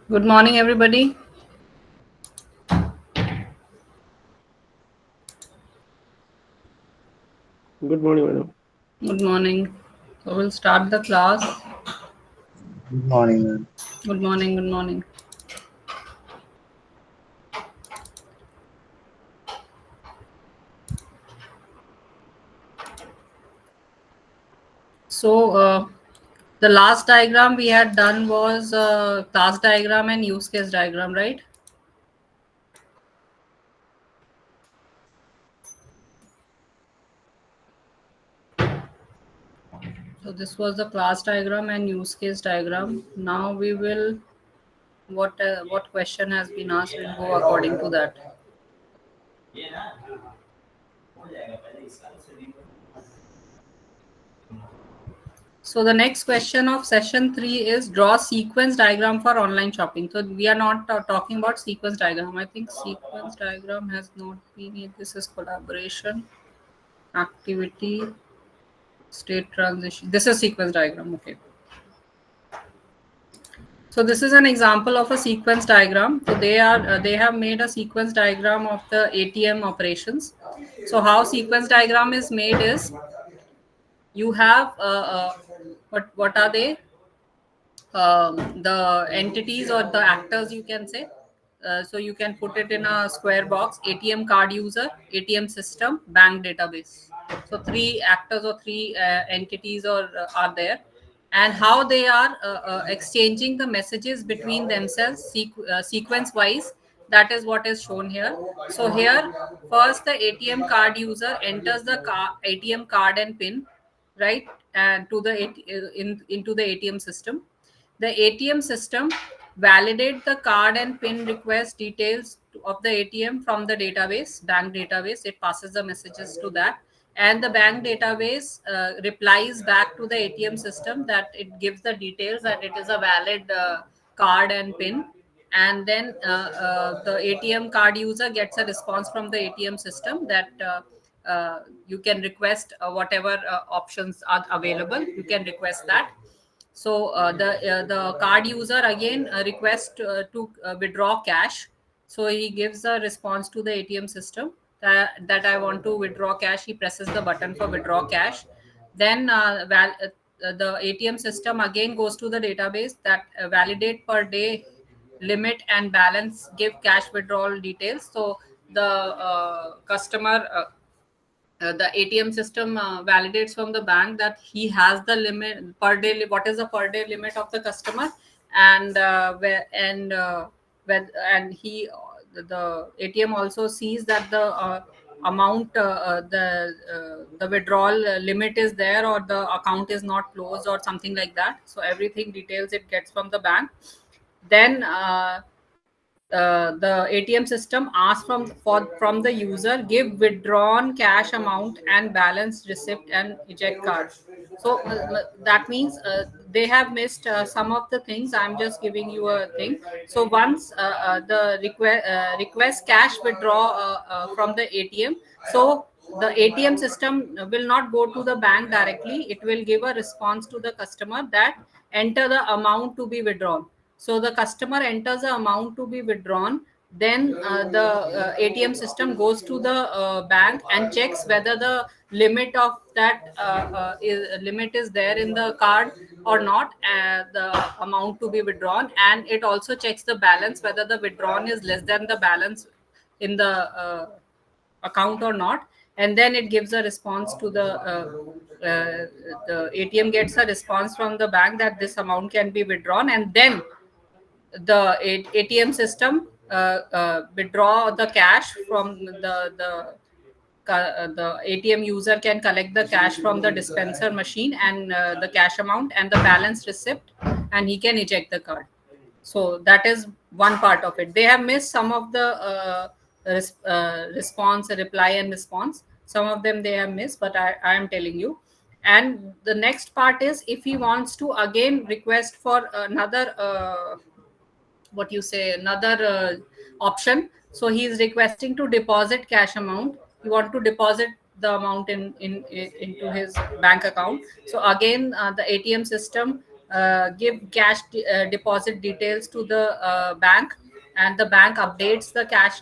Good morning, everybody. Good morning, madam. Good morning. So we'll start the class. Good morning, ma'am. Good morning. Good morning. So the last diagram we had done was class diagram and use case diagram, right? So this was the class diagram and use case diagram. Now we will what question has been asked. We'll go according to that. So the next question of session 3 is draw sequence diagram for online shopping. So we are not talking about sequence diagram. I think sequence diagram has not been. This is collaboration, activity, state transition. This is sequence diagram. Okay. So this is an example of a sequence diagram. So they have made a sequence diagram of the ATM operations. So how sequence diagram is made is you have what are they? The entities or the actors you can say. So you can put it in a square box: ATM card user, ATM system, bank database. So three actors or three entities are there, and how they are exchanging the messages between themselves sequence wise. That is what is shown here. So here first the ATM card user enters the ATM card and pin, right, and to the into the ATM system. The ATM system validate the card and PIN request details of the ATM from the database, bank database. It passes the messages to that, and the bank database replies back to the ATM system that it gives the details that it is a valid card and PIN. And then the ATM card user gets a response from the ATM system that you can request whatever options are available. You can request that. So the card user again request to withdraw cash. So he gives a response to the ATM system that I want to withdraw cash. He presses the button for withdraw cash. Then the ATM system again goes to the database that validate per day limit and balance, give cash withdrawal details. So the customer the ATM system validates from the bank that he has the limit per day. What is the per day limit of the customer, and and the ATM also sees that the amount the withdrawal limit is there, or the account is not closed or something like that. So everything details it gets from the bank. Then the ATM system asks from the user give withdrawn cash amount and balance receipt and eject card. So that means they have missed some of the things. I'm just giving you a thing. So once the request cash withdraw from the ATM, so the ATM system will not go to the bank directly. It will give a response to the customer that enter the amount to be withdrawn. So the customer enters the amount to be withdrawn. Then the ATM system goes to the bank and checks whether the limit of that limit is there in the card or not, the amount to be withdrawn. And it also checks the balance, whether the withdrawn is less than the balance in the account or not. And then it gives a response to the ATM gets a response from the bank that this amount can be withdrawn. And then the ATM system withdraw the cash from the ATM user can collect the cash from the dispenser machine, and the cash amount and the balance receipt, and he can eject the card. So that is one part of it. They have missed some of the response, reply and response. Some of them they have missed, but I am telling you. And the next part is if he wants to again request for another what you say another option. So he is requesting to deposit cash amount. You want to deposit the amount into his bank account. So again the ATM system give cash deposit details to the bank, and the bank updates the cash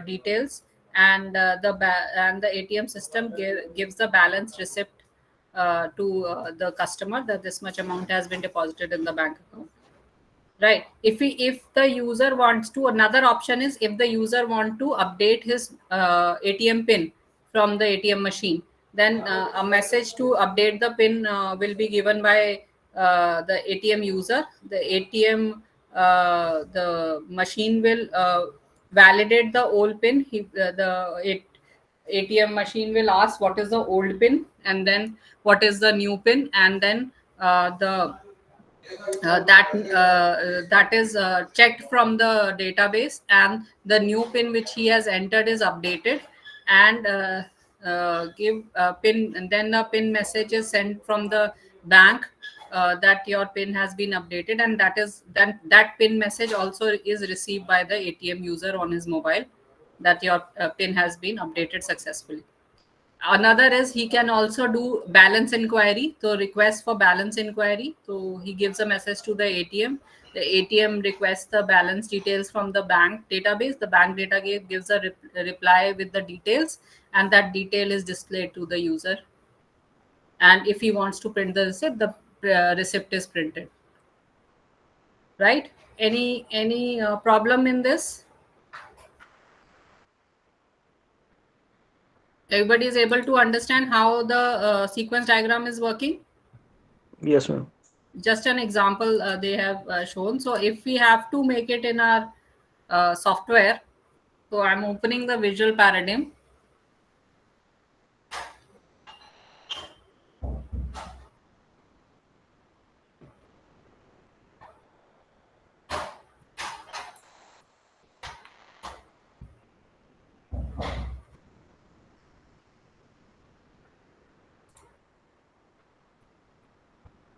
details, and and the ATM system gives the balance receipt to the customer that this much amount has been deposited in the bank account. Right. If the user wants to, another option is if the user want to update his ATM pin from the ATM machine, then a message to update the pin will be given by the ATM user. The ATM, the machine will validate the old pin. ATM machine will ask what is the old pin, and then what is the new pin, and then the that is checked from the database, and the new pin which he has entered is updated, and give pin, and then a pin message is sent from the bank that your pin has been updated, and that pin message also is received by the ATM user on his mobile, that your pin has been updated successfully. Another is he can also do balance inquiry, so request for balance inquiry. So he gives a message to the ATM, the ATM requests the balance details from the bank database, the bank database gives a reply with the details, and that detail is displayed to the user, and if he wants to print the receipt, the receipt is printed. Right? Any problem in this? Everybody is able to understand how the sequence diagram is working? Yes, ma'am. Just an example they have shown. So if we have to make it in our software, so I'm opening the visual paradigm.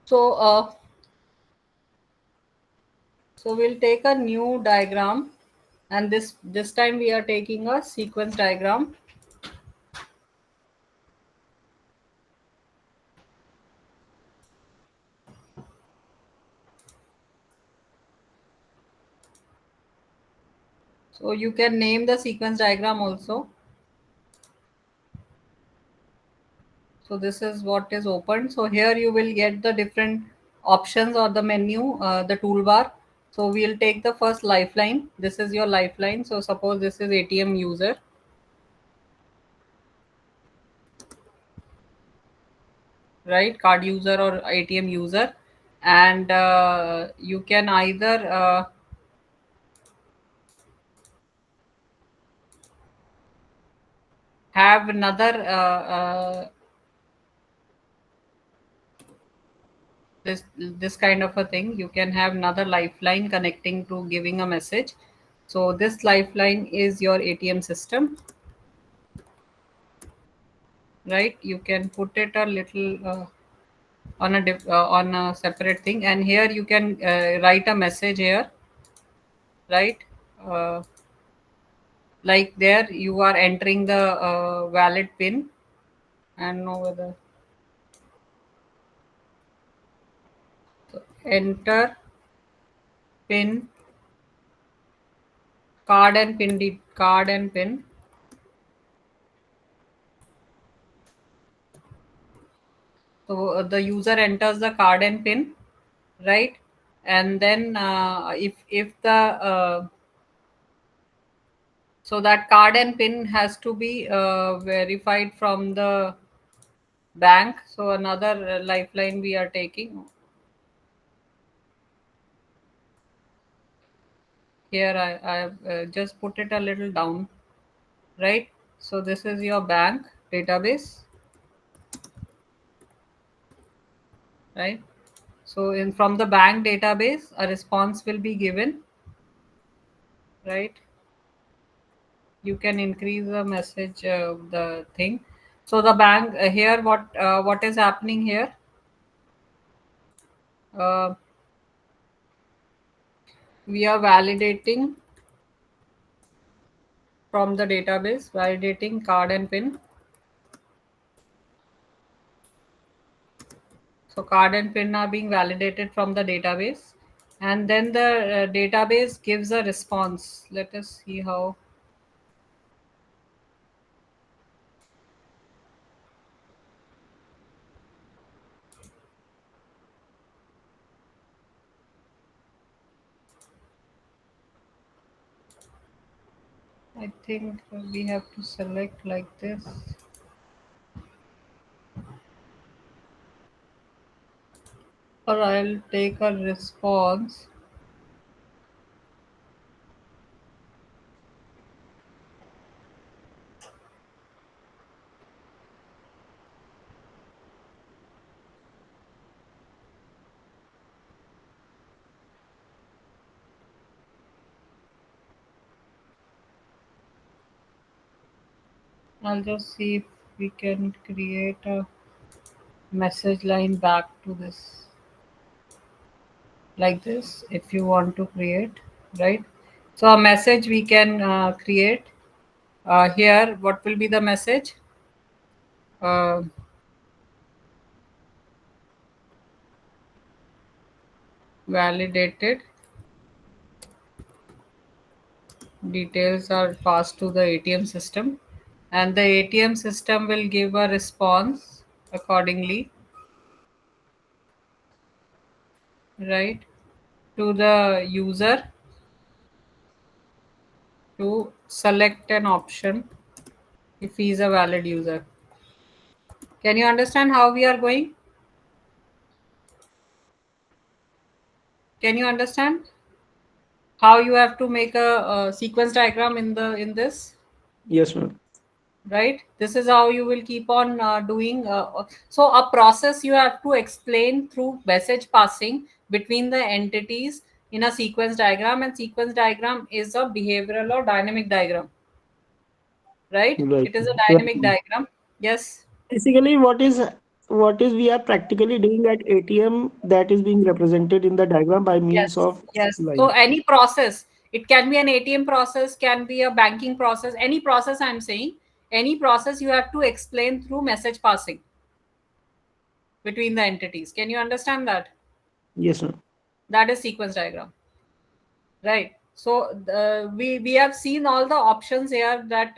So so we'll take a new diagram, and this time we are taking a sequence diagram. So you can name the sequence diagram also. So this is what is open. So here you will get the different options or the menu, the toolbar. So we'll take the first lifeline. This is your lifeline. So suppose this is ATM user. Right, card user or ATM user, and you can either have another this kind of a thing. You can have another lifeline connecting to giving a message. So this lifeline is your ATM system. Right, you can put it a little on a separate thing, and here you can write a message here. Right, uh, like there you are entering the valid pin, and no whether enter pin, card and pin. So the user enters the card and pin, right? And then if the so that card and pin has to be verified from the bank. So another lifeline we are taking here. I have just put it a little down, right? So this is your bank database, right? So in from the bank database, a response will be given, right? You can increase the message the thing. So the bank here, what is happening here? Uh, we are validating from the database, validating card and pin. So card and PIN are being validated from the database, and then the database gives a response. Let us see how. I think we have to select like this. Or I'll take a response. I'll just see if we can create a message line back to this like this if you want to create, right? So a message we can create here. What will be the message? uh, Validated details are passed to the ATM system, and the ATM system will give a response accordingly, right, to the user to select an option if he is a valid user. Can you understand how we are going? Can you understand how you have to make a sequence diagram in this? Yes, ma'am. Right, this is how you will keep on doing. So a process you have to explain through message passing between the entities in a sequence diagram, and sequence diagram is a behavioral or dynamic diagram, right? Right. It is a Right. dynamic diagram. Yes. Basically, what is we are practically doing at ATM that is being represented in the diagram by means Yes, of yes. So line. any process, it can be an ATM process, can be a banking process, any process I'm saying, any process you have to explain through message passing between the entities. Can you understand that? Yes, ma'am. That is sequence diagram, right? So we have seen all the options here that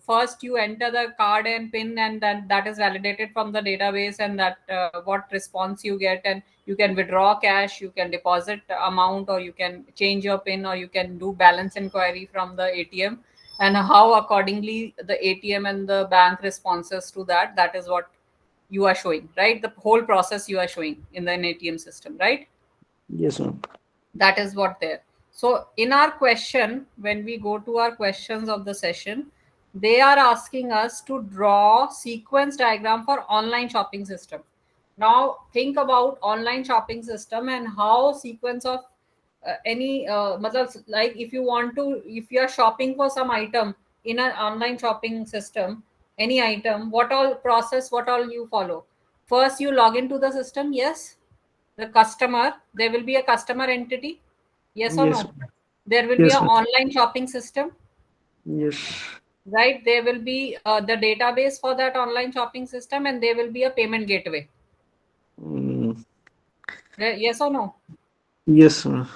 first you enter the card and PIN, and then that is validated from the database, and that what response you get, and you can withdraw cash, you can deposit amount, or you can change your PIN, or you can do balance inquiry from the ATM, and how accordingly the ATM and the bank responses to that, that is what you are showing, right? The whole process you are showing in the ATM system, right? Yes, ma'am. That is what there. So in our question, when we go to our questions of the session, they are asking us to draw sequence diagram for online shopping system. Now think about online shopping system and how sequence of any like if you want to, if you are shopping for some item in an online shopping system, any item, what all process, what all you follow? First you log into the system, yes. The customer, there will be a customer entity, yes or Yes, no? ma'am. There will be Yes, an ma'am. online shopping system, Yes. right? There will be the database for that online shopping system, and there will be a payment gateway, Mm, yes or no? yes, ma'am.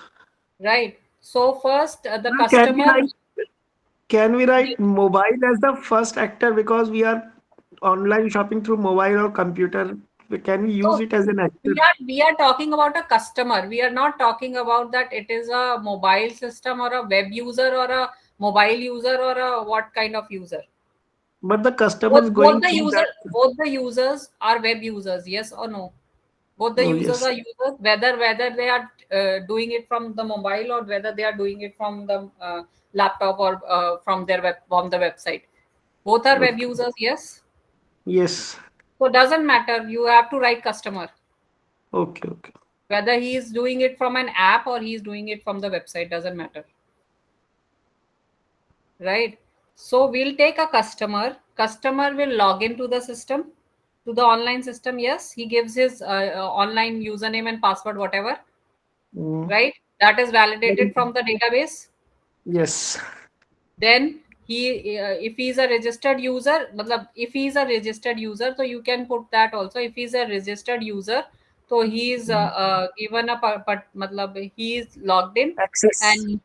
Right. So first the Ma'am, Can we customer, write can we write mobile as the first actor because we are online shopping through mobile or computer? Can we use so it as an actor? we are talking about a customer. We are not talking about that it is a mobile system or a web user or a mobile user or a what kind of user. But the customer is Both going the through user, that. both the users are web users, yes or no? Both the Oh, users yes. are users, whether they are doing it from the mobile or whether they are doing it from the laptop or from their web, from the website. Both are web Okay. users, yes. Yes. So it doesn't matter, you have to write customer, Okay. Okay. whether he is doing it from an app or he is doing it from the website, doesn't matter, right? So we'll take a customer. Customer will log into the system, to the online system. Yes, he gives his online username and password, whatever, Mm, right? That is that validated is- from the database. yes. Then if he's a registered user, if he's a registered user, so you can put that also. If he's a registered user, so he's given he is logged in, Access. and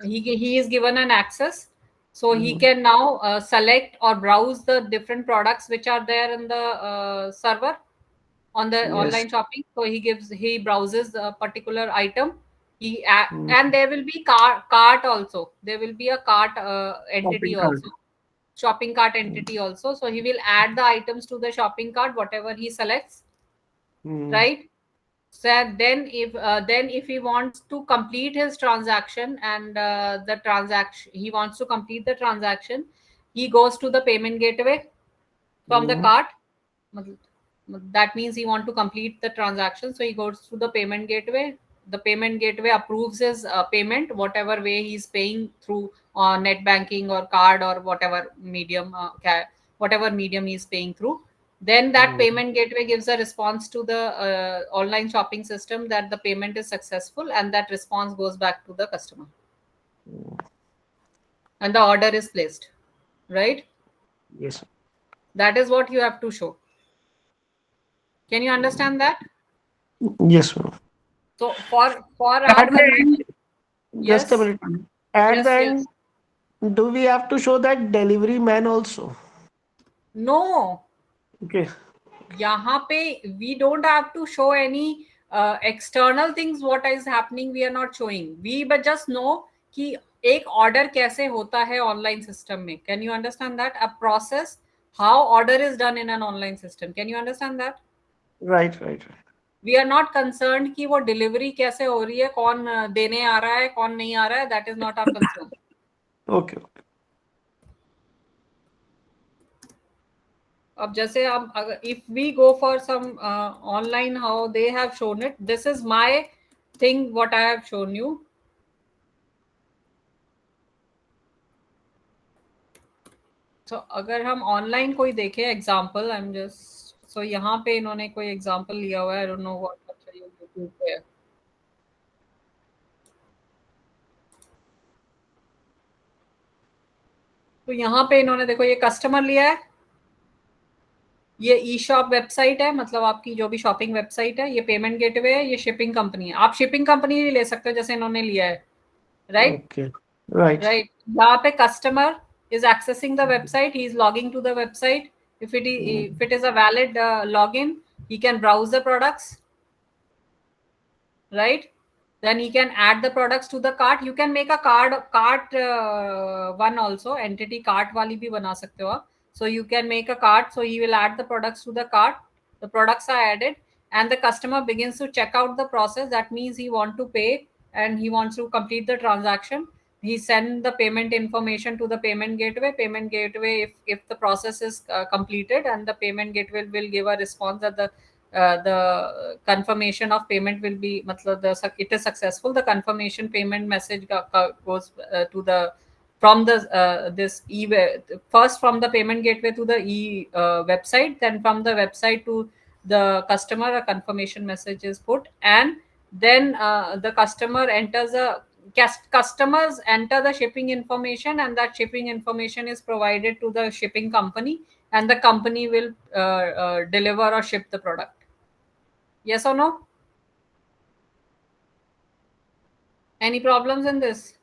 he is given an access, so he can now select or browse the different products which are there in the server on the Yes. online shopping. So he browses a particular item. Mm. And there will be cart also. There will be a cart entity Shopping cart. also, shopping cart entity also. So he will add the items to the shopping cart, whatever he selects, right? So then if he wants to complete his transaction, and the transaction he wants to complete the transaction, he goes to the payment gateway from the cart. That means he want to complete the transaction, so he goes to the payment gateway. The payment gateway approves his payment, whatever way he's paying through net banking or card or whatever medium he's paying through. Then that payment gateway gives a response to the online shopping system that the payment is successful, and that response goes back to the customer, and the order is placed, right? Yes. That is what you have to show. Can you understand that? Yes, ma'am. So for our At the convenience, end, just a yes, minute. Ma'am. At yes, the yes. end, do we have to show that delivery man also? No, Okay. यहाँ पे we don't have to show any external things. What is happening, we are not showing. We but just know कि एक order कैसे होता है online system में. Can you understand that? A process, how order is done in an online system. Can you understand that? Right, right, right. We are not concerned कि वो delivery कैसे हो रही है, कौन देने आ रहा है, कौन नहीं आ रहा है. That is not our concern. Okay, okay. अब जैसे आप अगर if we go for some online, how they have shown it, this is my thing what I have shown you. तो अगर हम ऑनलाइन कोई देखें example, I am just so यहाँ पे इन्होंने कोई एग्जांपल लिया हुआ है. आई डोंट नो व्हाट अच्छा यूट्यूब पे है. तो यहाँ पे इन्होंने देखो ये कस्टमर लिया है, ये ई शॉप वेबसाइट है, मतलब आपकी जो भी शॉपिंग वेबसाइट है, ये पेमेंट गेटवे है, ये शिपिंग कंपनी है. आप शिपिंग कंपनी भी ले सकते हो जैसे इन्होंने लिया है, राइट? Okay. Right. Right. यहाँ पे customer is accessing the website. He is logging to the website. If it is a valid login, he can browse the products, right? Then he can add the products to the cart. You can make a cart one also, entity cart वाली भी बना सकते हो आप. So you can make a cart. So he will add the products to the cart. The products are added, and the customer begins to check out the process. That means he wants to pay and he wants to complete the transaction. He send the payment information to the payment gateway. Payment gateway, if the process is completed, and the payment gateway will give a response that the confirmation of payment will be it is successful. The confirmation payment message goes to the from the this first from the payment gateway to the website, then from the website to the customer a confirmation message is put, and then the customers enter the shipping information, and that shipping information is provided to the shipping company, and the company will deliver or ship the product. Yes or no? Any problems in this?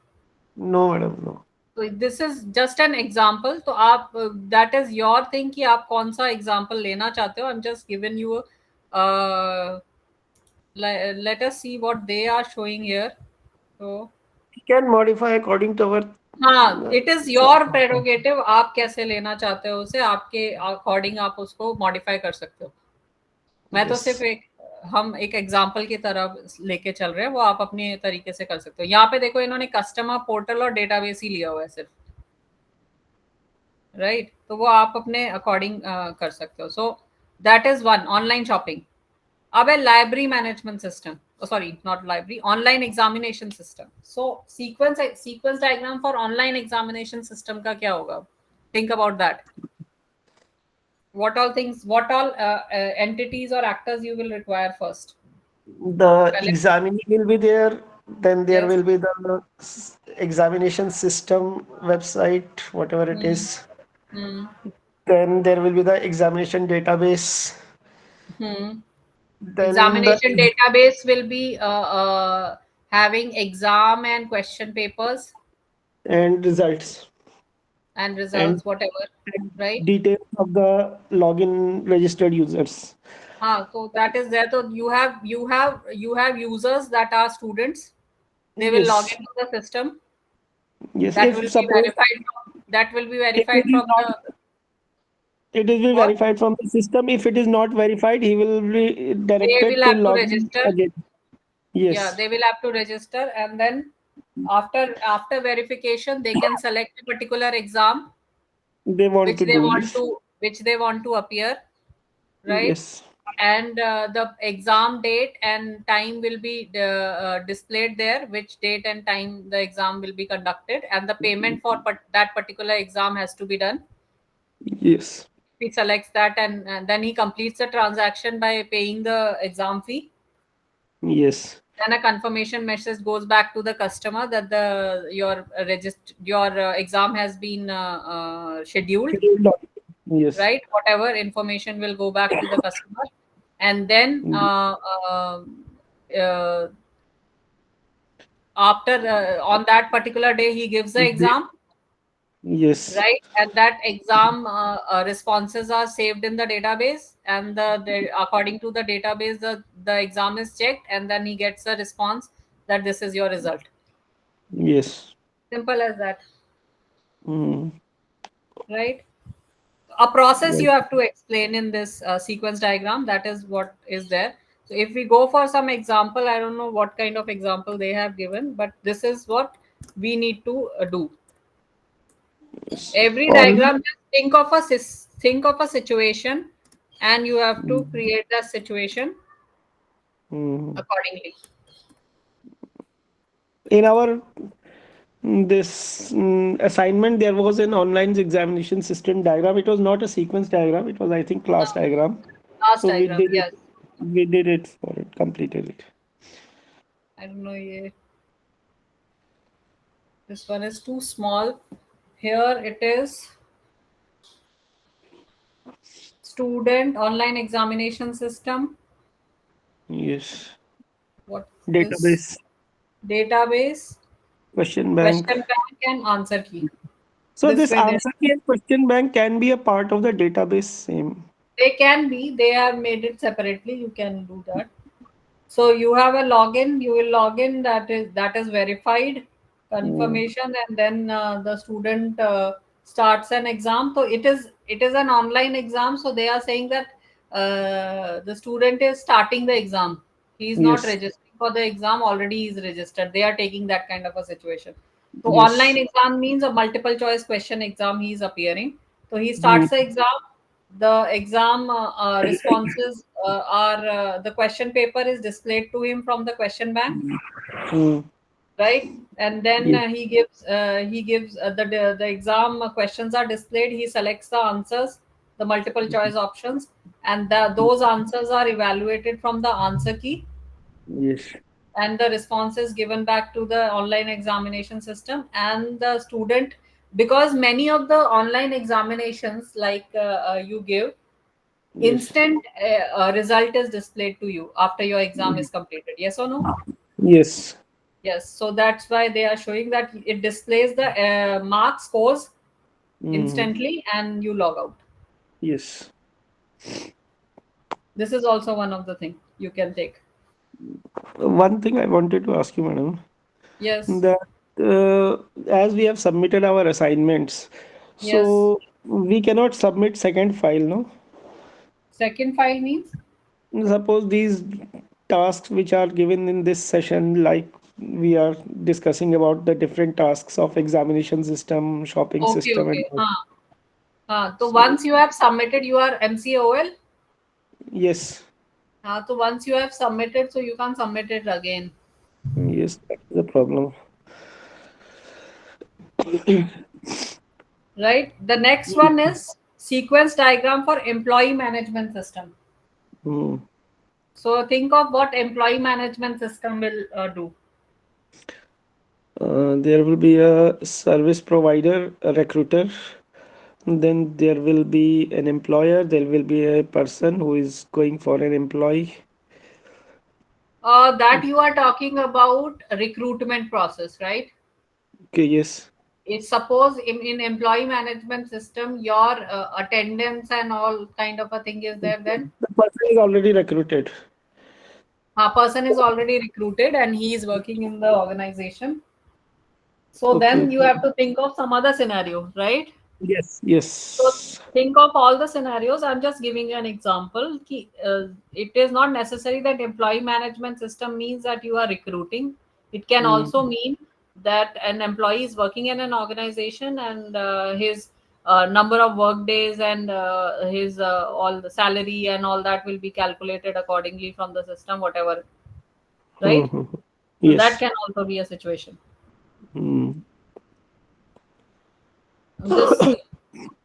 No, madam, no. So this is just an example. तो आप that is your thing कि आप कौन सा example लेना चाहते हो. I'm just giving you let us see what they are showing here. So We can modify according to our. हाँ, it is your prerogative. आप कैसे लेना चाहते हो उसे, आपके according आप उसको modify कर सकते हो. मैं तो Yes. सिर्फ हम एक एग्जाम्पल की तरह लेके चल रहे हैं, वो आप अपने तरीके से कर सकते हो. यहाँ पे देखो इन्होंने कस्टमर पोर्टल और डेटाबेस ही लिया हुआ है सिर्फ, राइट? तो वो आप अपने अकॉर्डिंग कर सकते हो. So that is one, online shopping. अब है library management system, sorry not library, online examination system. So sequence diagram for online examination system का क्या होगा? Think about that. What all entities or actors you will require first? The examinee will be there, Then there Yes. will be the examination system website, whatever it Hmm. is. Hmm. Then there will be the examination database. Hmm. Then the Examination database will be having exam and question papers and results and and results, whatever, right? details of the login registered users. So that is there. So you have users that are students. They will log Yes, into the system. yes. That will If be suppose verified. That will be if it verified is from not, the it will be what? verified from the system. If it is not verified, he will be They directed will to have to log in register. again. Yeah, Yes, they will have to register, and then after verification, they can select a particular exam they want to do. Yes, which they want to appear, right? yes, And the exam date and time will be displayed there, which date and time the exam will be conducted, and the payment for that particular exam has to be done. yes, He selects that, and then he completes the transaction by paying the exam fee. yes. Then a confirmation message goes back to the customer that your exam has been scheduled, Yes, right? Whatever information will go back to the customer, and then uh, after on that particular day he gives the exam, yes, right? And that exam responses are saved in the database, and according to the database the exam is checked, and then he gets a response that this is your result. yes. Simple as that, Mm. right? A process Right. you have to explain in this sequence diagram. That is what is there. So if we go for some example, I don't know what kind of example they have given, but this is what we need to do. Yes. Every On diagram, just think of a situation, and you have to create that situation mm, accordingly. in our this assignment, there was an online examination system diagram. It was not a sequence diagram. It was, I think, class diagram. Last So we diagram, did it. yes. We did it for it. Completed it. I don't know. Yeah, this one is too small. Here it is. Student online examination system. Yes. What this? Database, Database, question bank. question bank, and answer key. So This this way answer key and question bank can be a part of the database. Same. they can be. They have made it separately. You can do that. So you have a login. You will log in. That is verified Mm, confirmation, and then the student starts an exam. So it is an online exam. So they are saying that the student is starting the exam. He is not yes. registering for the exam. Already he is registered. They are taking that kind of a situation. So online Yes. exam means a multiple choice question exam. He is appearing. So he Mm, starts the exam. The exam responses are the question paper is displayed to him from the question bank, mm, right? And then yes. he gives the exam questions are displayed. He selects the answers, the multiple choice options, and those answers are evaluated from the answer key, Yes. and the response is given back to the online examination system and the student. Because many of the online examinations, like you give Yes. instant result is displayed to you after your exam is completed, yes or no? Yes. Yes, so that's why they are showing that it displays the mark scores Mm, instantly and you log out. yes. This is also one of the thing you can take. One thing I wanted to ask you, madam, Yes. that as we have submitted our assignments, Yes. so we cannot submit second file, no? Second file means? Suppose these tasks which are given in this session, like we are discussing about the different tasks of examination system, shopping Okay, system, and okay. all. So So once you have submitted your MCOL, yes, so once you have submitted, so you can submit it again. yes, that's the problem. Right? The next one is sequence diagram for employee management system. Hmm. So think of what employee management system will do. There will be a service provider, a recruiter. Then there will be an employer. There will be a person who is going for an employee. That you are talking about recruitment process, right? Okay, yes. It's suppose in employee management system, your attendance and all kind of a thing is there. Then The person is already recruited. a person is already recruited and he is working in the organization. So Okay, then you okay. have to think of some other scenario, right? Yes, So yes. think of all the scenarios. I'm just giving you an example. It is not necessary that employee management system means that you are recruiting. It can also mean that an employee is working in an organization and his number of work days and his all the salary and all that will be calculated accordingly from the system, whatever, right? Mhm. So that Yes. can also be a situation. Mm. Just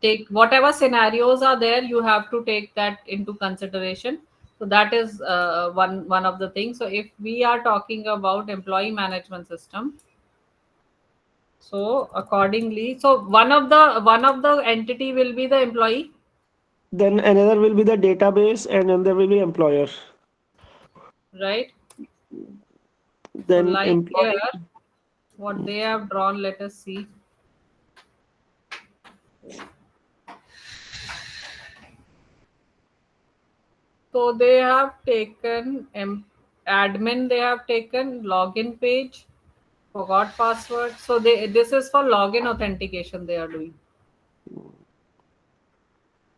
take whatever scenarios are there, you have to take that into consideration. So that is one of the things. So if we are talking about employee management system, so accordingly, so one of the entity will be the employee, Then another will be the database and another will be employer. right? So Then like here employee. what they have drawn, let us see. So they have taken admin, they have taken login page, forgot password. So this is for login authentication they are doing.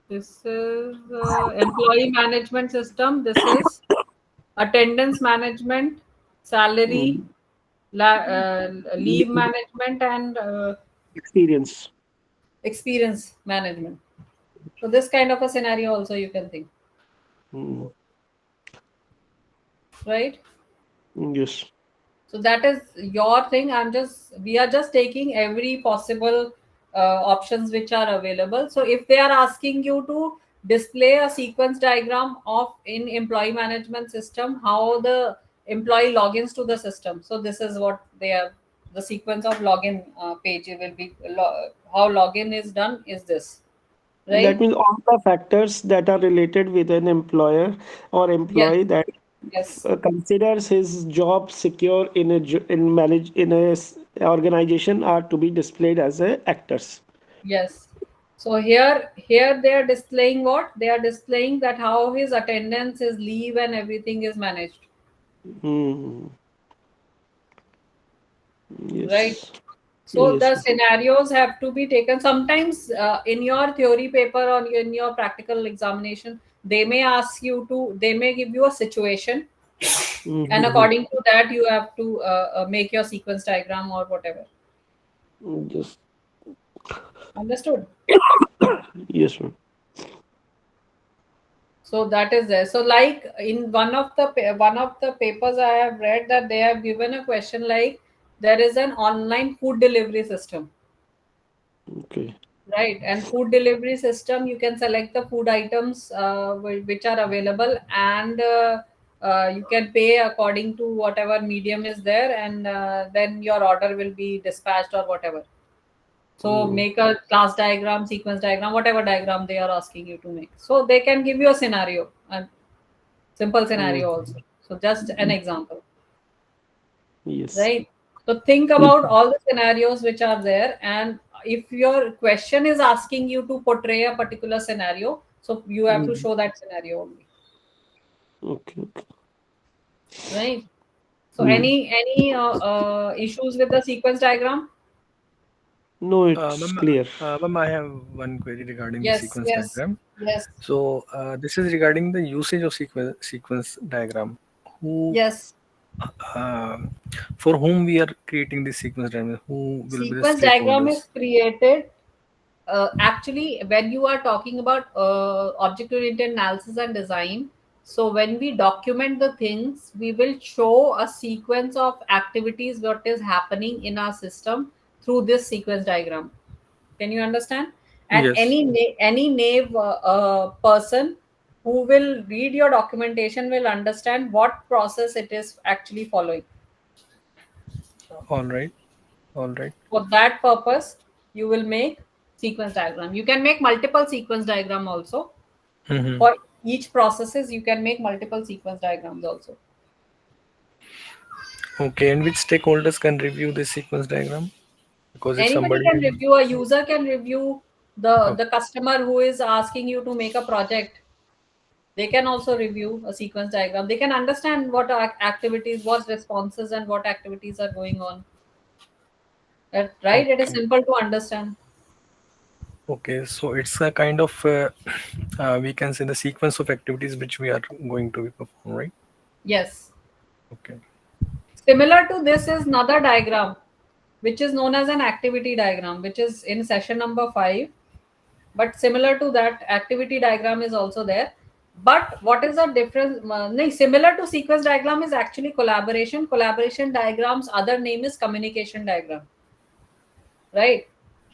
This is employee management system. This is attendance management, salary, Mm. leave management, and Experience. experience management. So this kind of a scenario also you can think, Mm. right? Yes. So that is your thing. We are just taking every possible options which are available. So if they are asking you to display a sequence diagram of in employee management system, how the employee logins to the system. So this is what they are, the sequence of login page will be, how login is done is this, That right? means all the factors that are related with an employer or Yes, employee that yes. considers his job secure in a in a organization are to be displayed as a actors. Yes. So here they are displaying what? They are displaying that how his attendance, his leave, and everything is managed. Hmm. Right. Yes. So Yes. the scenarios have to be taken. Sometimes in your theory paper or in your practical examination, they may ask you to, they may give you a situation, and Mm-hmm. according to that, you have to make your sequence diagram or whatever. Yes. Understood? Yes, ma'am. So that is there. So like in one of the papers I have read that they have given a question like there is an online food delivery system, Okay. right? And food delivery system, you can select the food items which are available, and you can pay according to whatever medium is there, and then your order will be dispatched or whatever. So Mm. make a class diagram, sequence diagram, whatever diagram they are asking you to make. So they can give you a scenario, and simple scenario Mm. also. So just an example, Yes. right? So think Yes. about all the scenarios which are there, and if your question is asking you to portray a particular scenario, so you have to Mm. show that scenario only, Okay. Okay. right? So Mm. any issues with the sequence diagram? No, it's Ma'am, clear. I have one query regarding the Yes, sequence yes, diagram. yes, So this is regarding the usage of sequence diagram. Who, yes. uh, for whom we are creating this sequence diagram? Who will be the Sequence diagram is stakeholders? created actually when you are talking about object oriented analysis and design. So when we document the things, we will show a sequence of activities what is happening in our system through this sequence diagram. Can you understand? And Yes. any naive person who will read your documentation will understand what process it is actually following. All right. All right. For that purpose, you will make sequence diagram. You can make multiple sequence diagram also. Mhm. For each processes, you can make multiple sequence diagrams also. Okay. And which stakeholders can review this sequence diagram? Because if Anybody somebody. can review, a user can review, the Okay. customer who is asking you to make a project, they can also review a sequence diagram. They can understand what activities, what responses and what activities are going on. Right? It is Okay. simple to understand. Okay. So it's a kind of we can say the sequence of activities which we are going to perform, right? Yes. Okay. Similar to this is another diagram, which is known as an activity diagram, which is in session number 5. But similar to that, activity diagram is also there. But what is the difference? No, similar to sequence diagram is actually collaboration. Collaboration diagrams, other name is communication diagram. Right?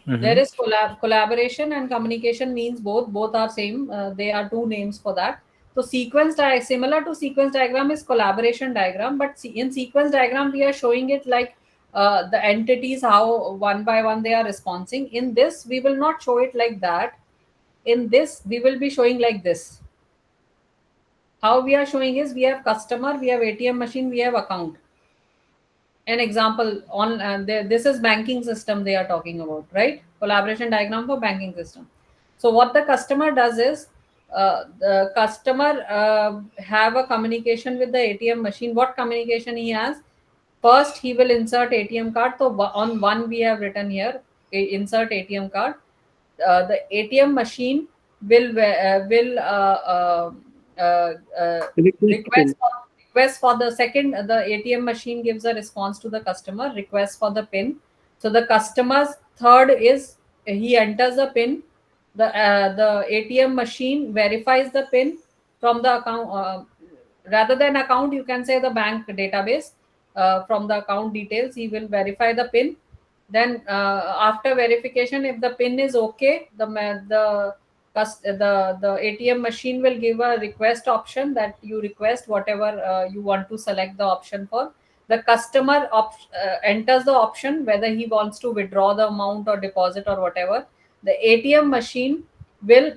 There Mm-hmm. is collaboration and communication means both are same. They are two names for that. So similar to sequence diagram is collaboration diagram, but in sequence diagram we are showing it like the entities, how one by one they are responding. In this we will not show it like that. In this we will be showing like this. How we are showing is, we have customer, we have ATM machine, we have account. An example on this is banking system they are talking about, right? Collaboration diagram for banking system. So what the customer does is, the customer have a communication with the ATM machine. What communication he has? First he will insert ATM card. So on one we have written here, insert ATM card. The ATM machine will Request request pin. for the second. The ATM machine gives a response to the customer, request for the pin. So the customer's third is, he enters the pin. The ATM machine verifies the pin from the account. Rather than account, you can say the bank database. From the account details, he will verify the pin. Then after verification, if the pin is okay, the ATM machine will give a request option, that you request whatever you want to select the option for. The customer enters the option whether he wants to withdraw the amount or deposit or whatever. The ATM machine will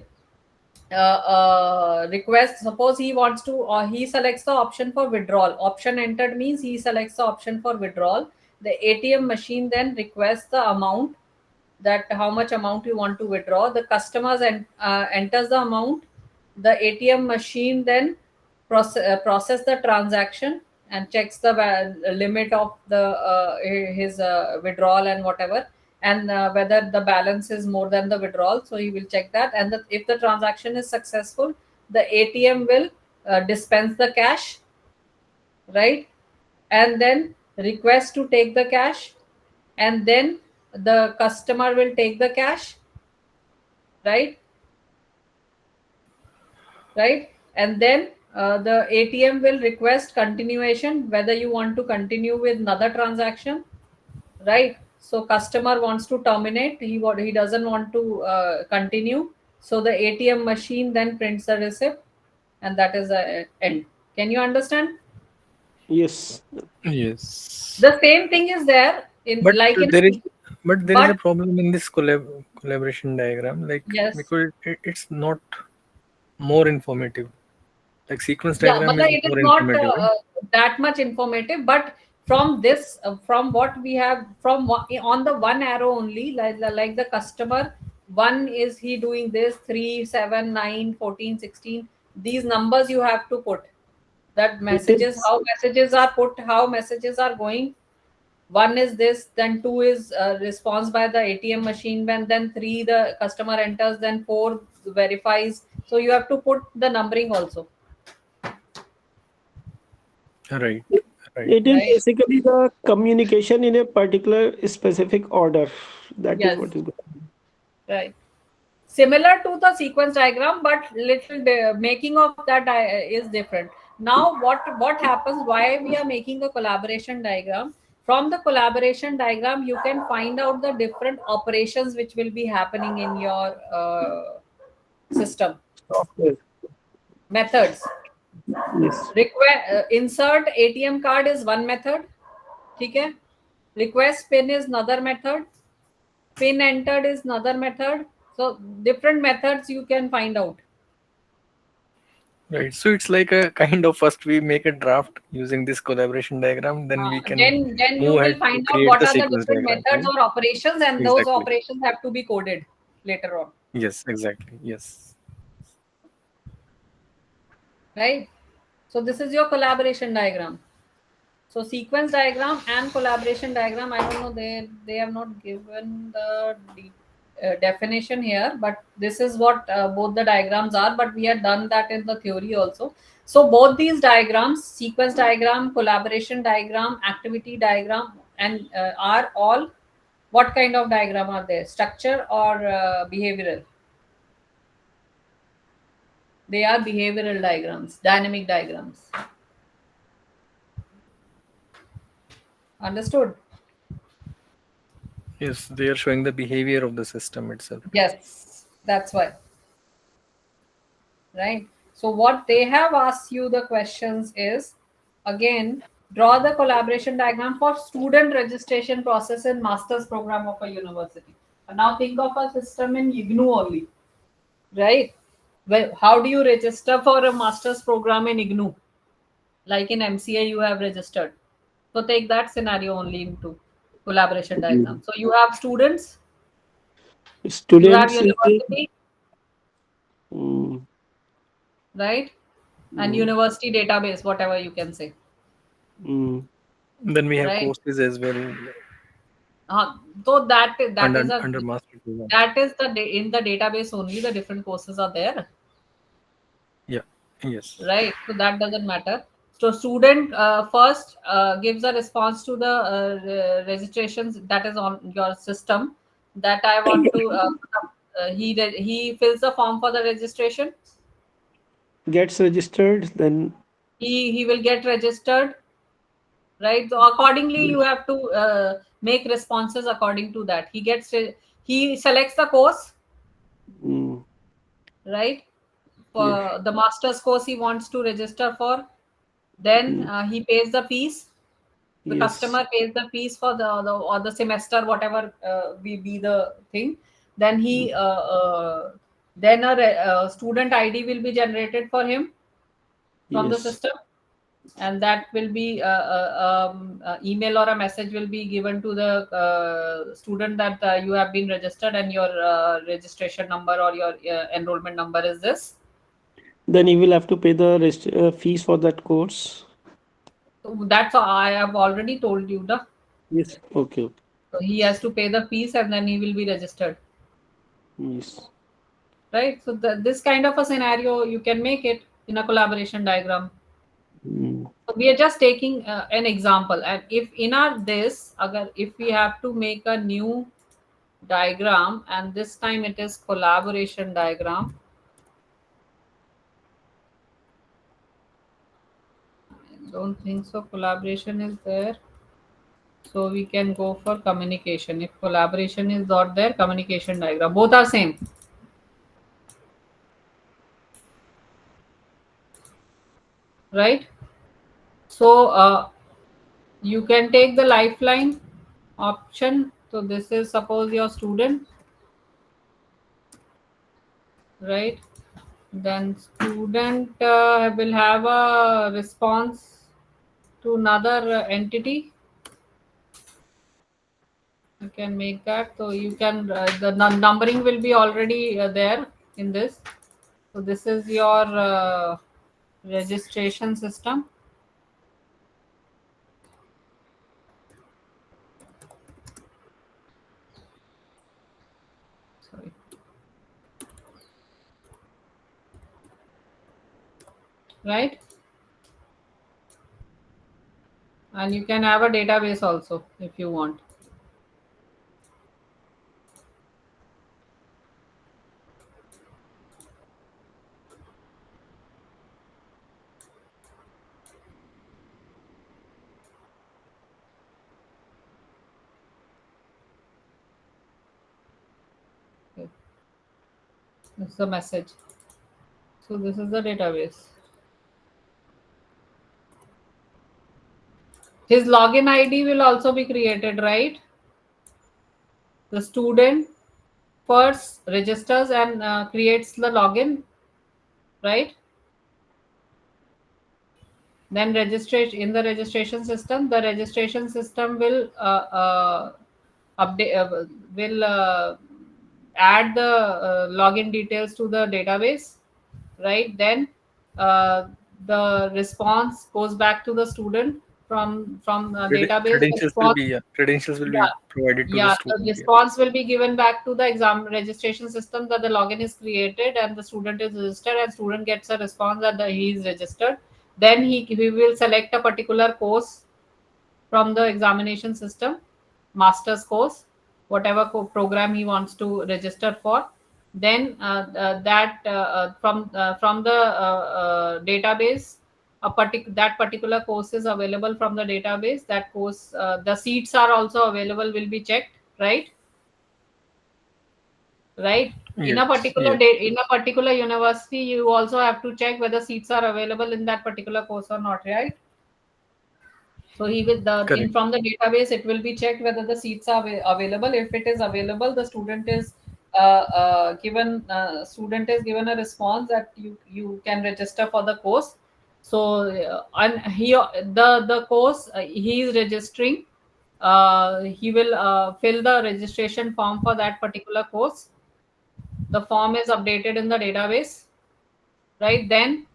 request. Suppose he wants to, or he selects the option for withdrawal. Option entered means he selects the option for withdrawal. The ATM machine then requests the amount, that how much amount you want to withdraw. The customers enters the amount. The ATM machine then process the transaction and checks the limit of the his withdrawal and whatever, and whether the balance is more than the withdrawal. So he will check that, and if the transaction is successful, the ATM will dispense the cash, right? And then request to take the cash, and then the customer will take the cash, right? And then the ATM will request continuation, whether you want to continue with another transaction, right? So customer wants to terminate, he doesn't want to continue. So the ATM machine then prints the receipt, and that is the end. Can you understand? Yes. Yes. The same thing is there in, But like in, there is a but problem in this collaboration diagram, like yes. because it's not more informative. Like sequence Yeah, diagram but is it is more not informative, right? that much informative. But from this, from what we have, on the one arrow only, like the customer, one is he doing this, 3, 7, 9, 14, 16. These numbers you have to put. That It messages, is how messages are put, how messages are going. One is this, then two is response by the ATM machine, then three the customer enters, then four verifies. So you have to put the numbering also, Right. Right. it is right? basically the communication in a particular specific order. That is Yes, what is going. right. Similar to the sequence diagram, but little making of that is different. Now what happens, why we are making a collaboration diagram? From the collaboration diagram you can find out the different operations which will be happening in your system. Software. Methods. Yes. Insert ATM card is one method. ठीक है? Request pin is another method. Pin entered is another method. So different methods you can find out. Right. So it's like a kind of first we make a draft using this collaboration diagram, then we can Then you move will ahead to find out create what the are the sequence different diagram, methods right? or operations, and those Exactly. operations have to be coded later on, Yes, exactly. Yes. right? So this is your collaboration diagram. So sequence diagram and collaboration diagram, I don't know, they have not given the definition here, but this is what both the diagrams are, but we had done that in the theory also. So both these diagrams, sequence diagram, collaboration diagram, activity diagram, and are all, what kind of diagram are they? Structure or behavioral? They are behavioral diagrams, dynamic diagrams. Understood? Yes, they are showing the behavior of the system itself. Yes, that's why. Right? So what they have asked you the questions is, again, draw the collaboration diagram for student registration process in master's program of a university. And now think of a system in IGNOU only, right? Well, how do you register for a master's program in IGNOU? Like in MCA, you have registered. So take that scenario only into collaboration diagram. So you have students, you have Students. university, Mm, right? And mm, university database, whatever you can say, mm, Then we have right? courses as well So that is a, under master program. that is the in the database only the different courses are there, Yeah. Yes. right? So that doesn't matter. So student first gives a response to the registrations that is on your system, that I want to he fills the form for the registration. gets registered, then He will get registered, right? So accordingly you have to make responses according to that. He selects the course, mm, right? yes, For the master's course he wants to register for, then mm, he pays the fees. The yes, customer pays the fees for the or the semester, whatever we be the thing. Then mm, then a student ID will be generated for him from the yes, system, and that will be email or a message will be given to the student that you have been registered, and your registration number or your enrollment number is this. then you will have to pay the fees for that course. So that's all I have already told you. The Yes. Okay. Okay. So he has to pay the fees and then he will be registered, Yes. right? So this kind of a scenario you can make it in a collaboration diagram. Mm, So we are just taking an example, and if in our if we have to make a new diagram, and this time it is collaboration diagram. I don't think so. Collaboration is there. So we can go for communication. If collaboration is not there, communication diagram. Both are same. Right? So you can take the lifeline option. So this is suppose your student, right? Then student will have a response to another entity. You can make that. So you can the numbering will be already there in this. So this is your registration system. Sorry. Right? And you can have a database also if you want. Okay. This is the message. So this is the database. His login ID will also be created, right? The student first registers and creates the login, right? Then registration in the registration system, the registration system will update will add the login details to the database, right? Then uh, the response goes back to the student from database. The response, Credentials will be yeah, provided to the yeah, the student. Yeah. response will be given back to the exam registration system that the login is created and the student is registered, and student gets a response that he is registered. Then he will select a particular course from the examination system, master's course, whatever program he wants to register for. Then that from the database, that particular course is available from the database. That course, the seats are also available, will be checked, right? Right. In Yes. a particular Yes. day, in a particular university, you also have to check whether seats are available in that particular course or not, right? So he will the in Correct. from the database, it will be checked whether the seats are available. If it is available, the student is given a response that you can register for the course. So and the course he is registering, he will fill the registration form for that particular course. The form is updated in the database, right? Then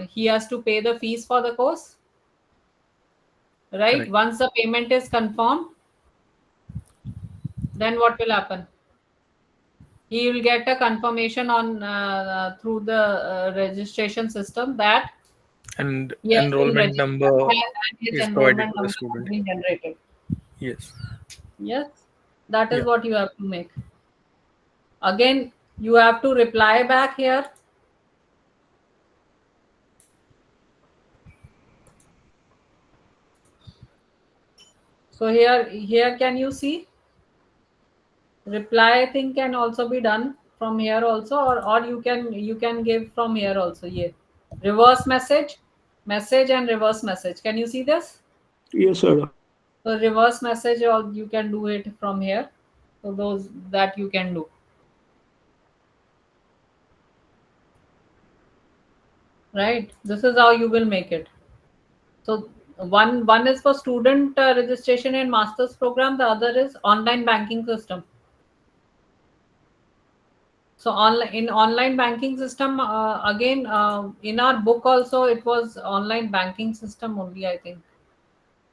he has to pay the fees for the course, right? Correct. Once the payment is confirmed, then what will happen? He will get a confirmation on through the registration system that And he has been enrollment registered number and his is provided enrollment to the number has student. been generated. Yes. Yes, that is Yeah. what you have to make. Again, you have to reply back here. So here can you see reply thing can also be done from here also, or you can give from here also. Yeah, reverse message and reverse message. Can you see this? Yes, sir. So reverse message, or you can do it from here. So those that you can do, right? This is how you will make it. So one is for student registration in master's program. The other is online banking system. So in online banking system, again, in our book also it was online banking system only, I think.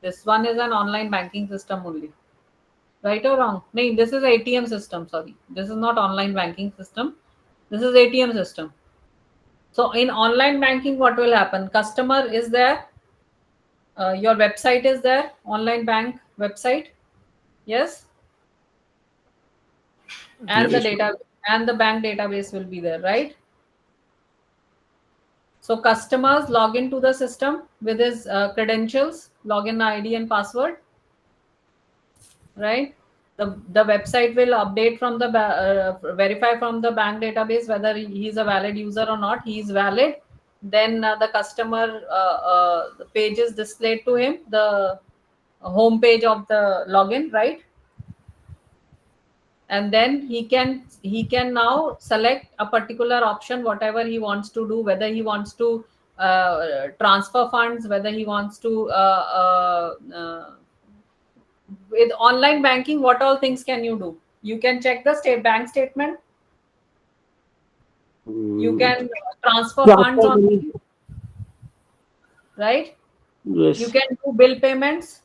This one is an online banking system only. Right or wrong? No, this is ATM system, sorry. This is not online banking system. This is ATM system. So in online banking, what will happen? Customer is there. Your website is there. Online bank website. Yes. And the Yes. data and the bank database will be there, right? So customers log into the system with his credentials, login ID and password, right? The website will update from the verify from the bank database whether he is a valid user or not. He is valid. Then the customer the page is displayed to him, the home page of the login, right? And then he can now select a particular option, whatever he wants to do, whether he wants to transfer funds, whether he wants to with online banking, what all things can you do? You can check the state bank statement. You can transfer funds Transfer on, money. right? You Yes. can do bill payments.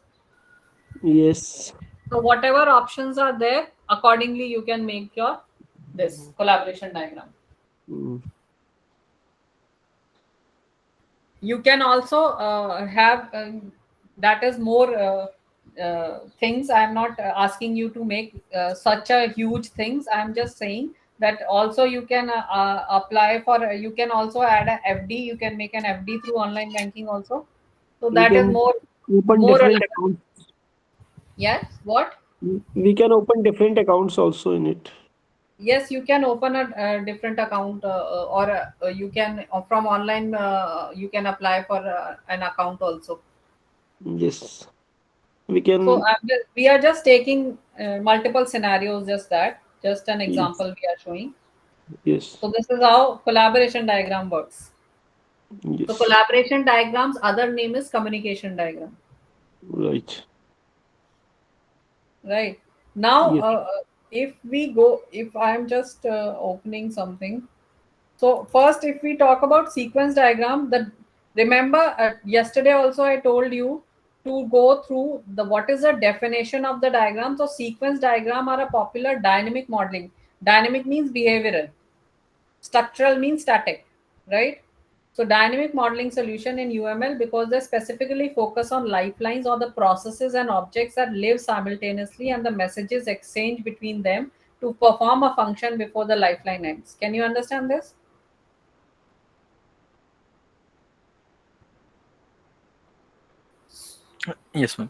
Yes. So whatever options are there, accordingly you can make your this collaboration diagram. Mm. You can also have that is more things. I am not asking you to make such a huge things. I am just saying that also you can apply for you can also add a FD. You can make an FD through online banking also. So We that is can more open more or different less. accounts. Yes, what? We can open different accounts also in it. Yes, you can open a different account, or you can from online you can apply for an account also. Yes, we can. So we are just taking multiple scenarios, just an Yes, example we are showing. yes, So this is how collaboration diagram works. So yes, collaboration diagrams, other name is communication diagram. right. Right. Now, Yes, if I'm just opening something. So first, if we talk about sequence diagram, remember yesterday also I told you to go through what is the definition of the diagram. So sequence diagram are a popular dynamic modeling. Dynamic means behavioral. Structural means static, right? So dynamic modeling solution in UML, because they specifically focus on lifelines or the processes and objects that live simultaneously and the messages exchanged between them to perform a function before the lifeline ends. Can you understand this? Yes, ma'am.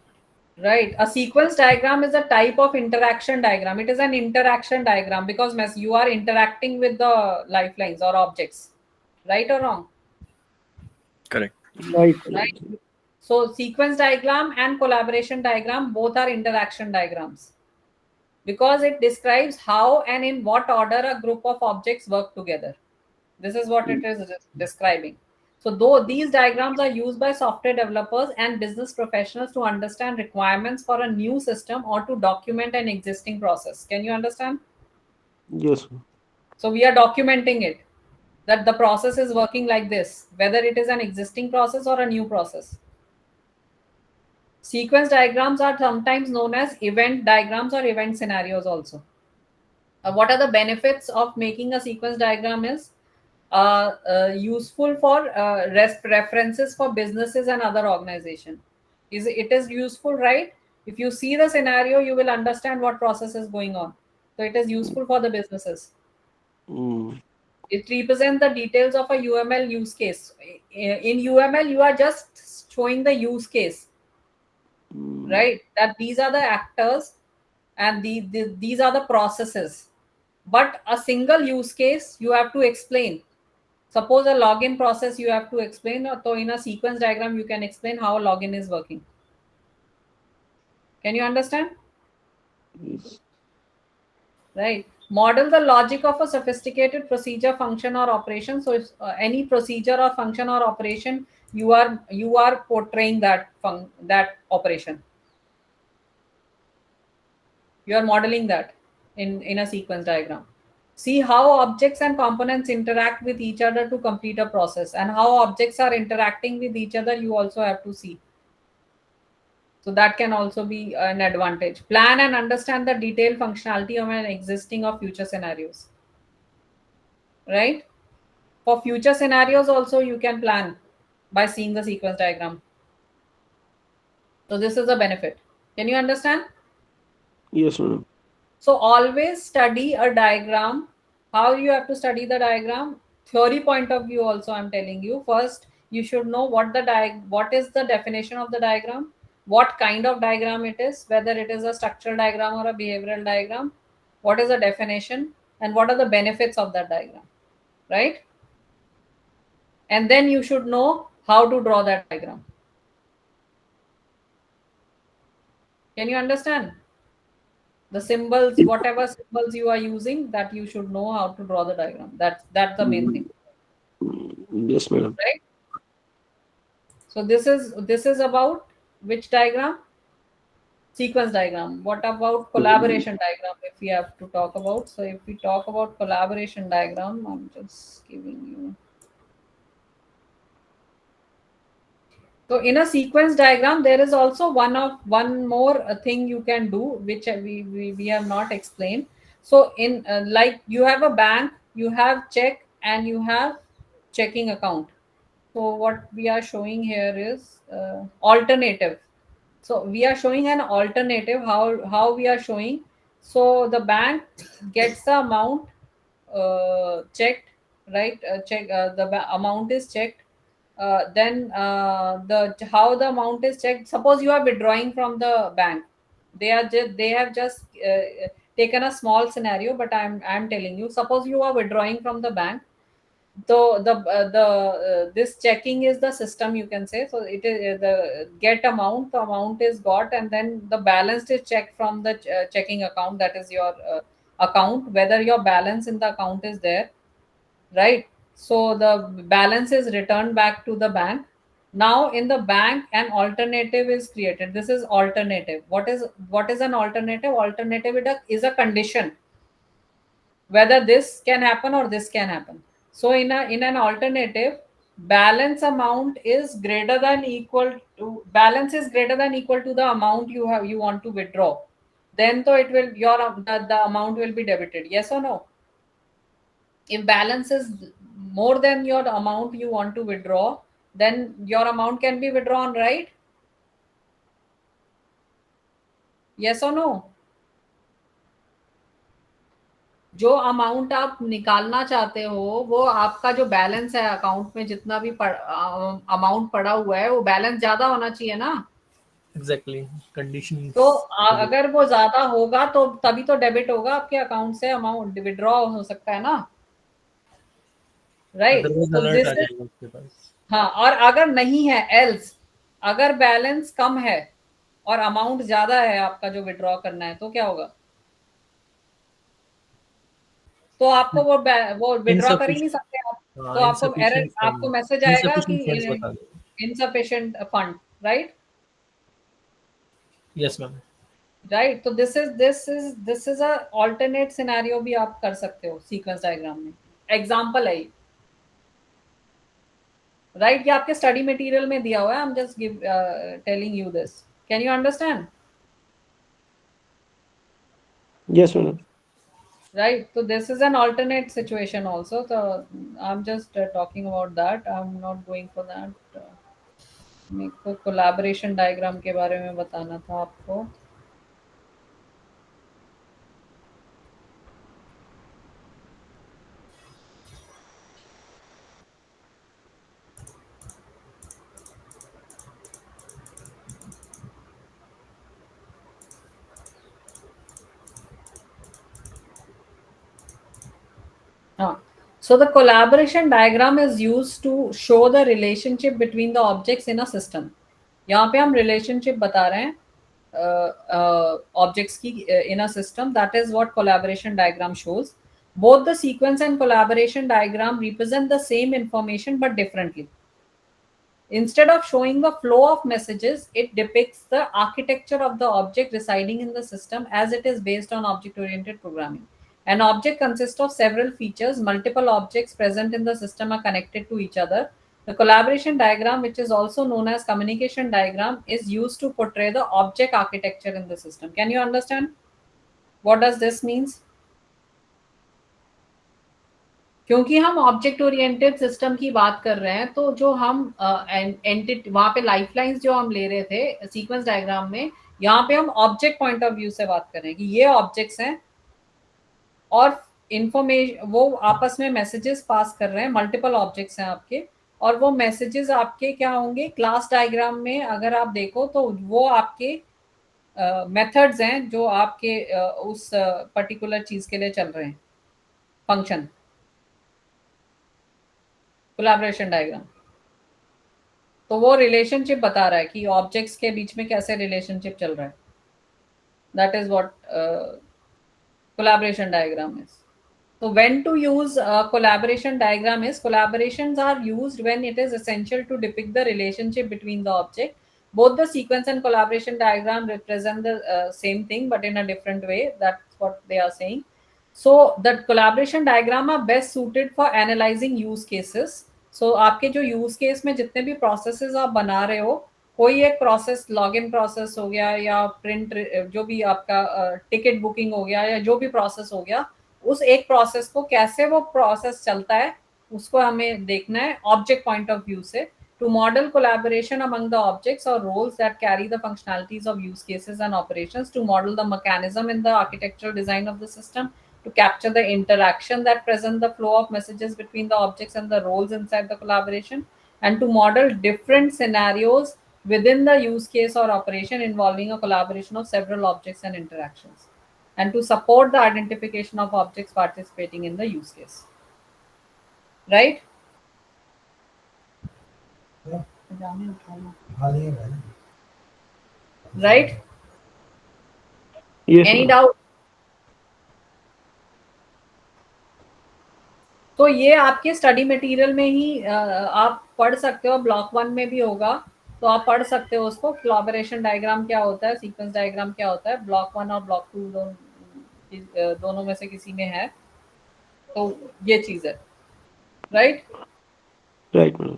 Right. A sequence diagram is a type of interaction diagram. It is an interaction diagram because you are interacting with the lifelines or objects. Right or wrong? Correct. right, Right. right. So sequence diagram and collaboration diagram both are interaction diagrams because it describes how and in what order a group of objects work together. This is what it is describing. So though these diagrams are used by software developers and business professionals to understand requirements for a new system or to document an existing process. Can you understand? Yes, So we are documenting it, that the process is working like this, whether it is an existing process or a new process. Sequence diagrams are sometimes known as event diagrams or event scenarios also. What are the benefits of making a sequence diagram is useful for references for businesses and other organization. It is useful, right? If you see the scenario, you will understand what process is going on. So it is useful for the businesses. mm, It represents the details of a UML use case. In UML, you are just showing the use case, mm, right? That these are the actors and these are the processes. But a single use case, you have to explain. Suppose a login process you have to explain, so in a sequence diagram, you can explain how login is working. Can you understand? yes, Right. Model the logic of a sophisticated procedure, function, or operation. So if any procedure or function or operation, you are portraying that operation. You are modeling that in a sequence diagram. See how objects and components interact with each other to complete a process, and how objects are interacting with each other, you also have to see. So that can also be an advantage. Plan and understand the detailed functionality of an existing or future scenarios, right? For future scenarios also you can plan by seeing the sequence diagram. So this is a benefit. Can you understand? yes, madam. So always study a diagram. How you have to study the diagram? Theory point of view also I'm telling you. First, you should know what is the definition of the diagram, what kind of diagram it is, whether it is a structural diagram or a behavioral diagram, what is the definition, and what are the benefits of that diagram, right? And then you should know how to draw that diagram. Can you understand? The symbols, whatever symbols you are using, that you should know how to draw the diagram. That's the main thing, Yes, madam. right? So this is about which diagram? Sequence diagram. What about collaboration diagram if we have to talk about? So if we talk about collaboration diagram, I'm just giving you. So in a sequence diagram, there is also one more thing you can do, which we have not explained. So in like you have a bank, you have check, and you have checking account. So what we are showing here is alternative. So we are showing an alternative. How we are showing? So the bank gets the amount checked, right? Amount is checked. Then the how the amount is checked. Suppose you are withdrawing from the bank. They have just taken a small scenario, but I'm telling you. Suppose you are withdrawing from the bank. So this checking is the system, you can say. So it is the get amount. The amount is got, and then the balance is checked from the checking account. That is your account, whether your balance in the account is there, right? So the balance is returned back to the bank. Now in the bank, an alternative is created. This is alternative. What is an alternative? Alternative is a condition whether this can happen or this can happen. So in an alternative, balance is greater than equal to the amount you want to withdraw. Then so it will the amount will be debited. Yes or no? If balance is more than your amount you want to withdraw, then your amount can be withdrawn, right? Yes or no? जो amount आप निकालना चाहते हो वो आपका जो balance है account में, जितना भी अमाउंट पड़ा हुआ है, वो बैलेंस ज्यादा होना चाहिए ना. Exactly. Conditions. तो अगर वो ज्यादा होगा तो तभी तो डेबिट होगा आपके अकाउंट से, अमाउंट विड्रॉ हो सकता है ना, राइट? Otherwise तो alert दिस आ जाएगा आपके पास. हाँ, और अगर नहीं है, एल्स अगर बैलेंस कम है और अमाउंट ज्यादा है आपका जो विड्रॉ करना है, तो क्या होगा? तो आपको वो विड्रॉ कर ही नहीं सकते आप. तो आपको एरर, Insufficient आपको fund. मैसेज आएगा कि Insufficient funds बता दो. Insufficient fund, right? Yes, ma'am. Right. तो this is a alternate scenario भी आप कर सकते हो सीक्वेंस डायग्राम में. एग्जांपल है, राइट? ये आपके स्टडी मटेरियल में दिया हुआ है. I am just telling you this. Can you understand? Yes, madam. Right, so this is an alternate situation also. So I'm just talking about that. I'm not going for that. मेरे को collaboration diagram के बारे में बताना था आपको. हाँ. So the collaboration diagram is used to show the relationship between the objects in a system. यहाँ पे हम relationship बता रहे हैं objects की in a system. That is what collaboration diagram shows. Both the sequence and collaboration diagram represent the same information but differently. Instead of showing the flow of messages, it depicts the architecture of the object residing in the system, as it is based on object-oriented programming. An object consists of several features. Multiple objects present in the system are connected to each other. The collaboration diagram, which is also known as communication diagram, is used to portray the object architecture in the system. Can you understand? What does this means? क्योंकि हम object oriented system की बात कर रहे हैं, तो जो हम एंटिटी वहां पे लाइफलाइंस जो हम ले रहे थे सीक्वेंस डायग्राम में, यहाँ पे हम ऑब्जेक्ट पॉइंट ऑफ व्यू से बात कर रहे हैं कि ये ऑब्जेक्ट्स हैं और इंफॉर्मेशन वो आपस में मैसेजेस पास कर रहे हैं. मल्टीपल ऑब्जेक्ट्स हैं आपके, और वो मैसेजेस आपके क्या होंगे क्लास डायग्राम में अगर आप देखो तो वो आपके मेथड्स हैं जो आपके उस पर्टिकुलर चीज के लिए चल रहे हैं, फंक्शन. कोलैबोरेशन डायग्राम तो वो रिलेशनशिप बता रहा है कि ऑब्जेक्ट्स के बीच में कैसे रिलेशनशिप चल रहा है. That is what collaboration diagram is. So when to use collaboration diagram is, collaborations are used when it is essential to depict the relationship between the object. Both the sequence and collaboration diagram represent the same thing but in a different way. That's what they are saying. So the collaboration diagram are best suited for analyzing use cases. So आपके जो use case में जितने भी processes आप बना रहे हो, कोई एक प्रोसेस लॉगिन प्रोसेस हो गया या प्रिंट जो भी आपका टिकट बुकिंग हो गया या जो भी प्रोसेस हो गया, उस एक प्रोसेस को कैसे वो प्रोसेस चलता है उसको हमें देखना है ऑब्जेक्ट पॉइंट ऑफ व्यू से. To model collaboration among the objects और roles that carry the functionalities of use cases and operations. To model the mechanism in the architectural design of the system. To capture the interaction that present the flow of messages between the objects and the roles inside the collaboration, and to model different scenarios within the use case or operation involving a collaboration of several objects and interactions, and to support the identification of objects participating in the use case. Right? Right? Yes, any ma'am. Doubt? तो ये आपके study material में ही आप पढ़ सकते हो, block 1 में भी होगा, तो आप पढ़ सकते हो उसको। कोलैबोरेशन डायग्राम क्या होता है, सीक्वेंस डायग्राम क्या होता है, ब्लॉक 1 और ब्लॉक 2 दोनों में से किसी में है, तो ये चीज है, राइट? Right, ma'am.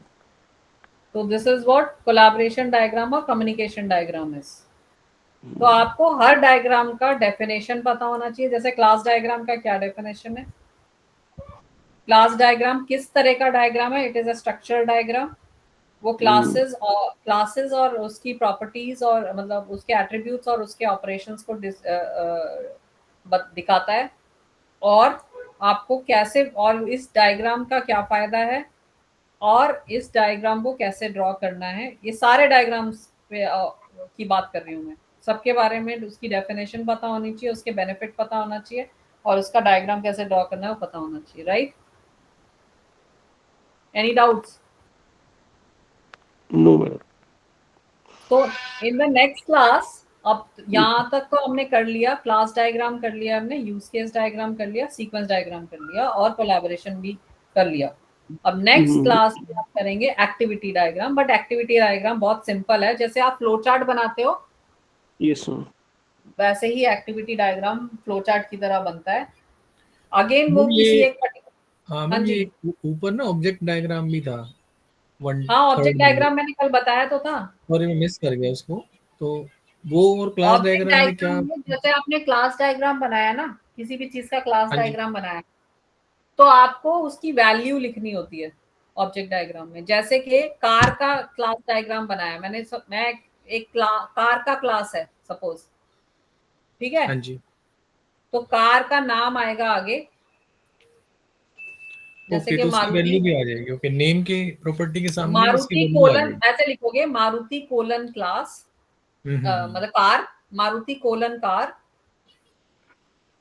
तो this is what collaboration diagram और कम्युनिकेशन डायग्राम इज। तो आपको हर डायग्राम का डेफिनेशन पता होना चाहिए। जैसे क्लास डायग्राम का क्या डेफिनेशन है? क्लास डायग्राम किस तरह का डायग्राम है? It is a structure diagram. वो क्लासेस और उसकी प्रॉपर्टीज और मतलब उसके एट्रीब्यूट्स और उसके ऑपरेशंस को दिखाता है, और आपको कैसे, और इस डायग्राम का क्या फायदा है, और इस डायग्राम को कैसे ड्रॉ करना है। ये सारे डायग्राम्स पे की बात कर रही हूँ मैं। सबके बारे में उसकी डेफिनेशन पता होनी चाहिए, उसके बेनिफिट पता होना चाहिए, और उसका डायग्राम कैसे ड्रॉ करना है वो पता होना चाहिए, right? Any doubts? No, madam. तो इन द नेक्स्ट क्लास, अब यहाँ तक तो हमने कर लिया, क्लास डायग्राम कर लिया हमने, यूज केस डायग्राम कर लिया, सीक्वेंस डायग्राम कर लिया, और कोलैबोरेशन भी कर लिया। अब नेक्स्ट क्लास में आप करेंगे activity diagram. But activity diagram बहुत सिंपल है, जैसे आप फ्लो चार्ट बनाते हो Yes, ma'am. वैसे ही एक्टिविटी डायग्राम फ्लो चार्ट की तरह बनता है। अगेन वो मैम किसी ये एक हाँ हाँ मैम, जी, ये ऊपर ना ऑब्जेक्ट डायग्राम भी था वन हाँ ऑब्जेक्ट थर्ड में, डायग्राम मैंने कल बताया तो था। सॉरी मैं मिस कर गया उसको। तो वो और क्लास ऑब्जेक्ट डायग्राम में डायग्राम क्या? में जैसे आपने क्लास डायग्राम बनाया ना, किसी भी चीज का क्लास हाँ जी, डायग्राम बनाया, तो आपको उसकी वैल्यू लिखनी होती है ऑब्जेक्ट डायग्राम में। जैसे कि कार का क्लास डायग्राम बनाया मैंने, मैं एक कार का क्लास है सपोज, ठीक है? हाँ जी। तो कार का नाम आएगा आगे, जैसे ओके, कि तो उसकी मारुति। वैल्यू भी आ जाएगी। ओके, नेम के प्रॉपर्टी के सामने उसकी मारुति वैल्यू आ कोलन जाएगी। ऐसे लिखोगे, मारुति कोलन क्लास, हम्म। मतलब कार, मारुति कोलन कार,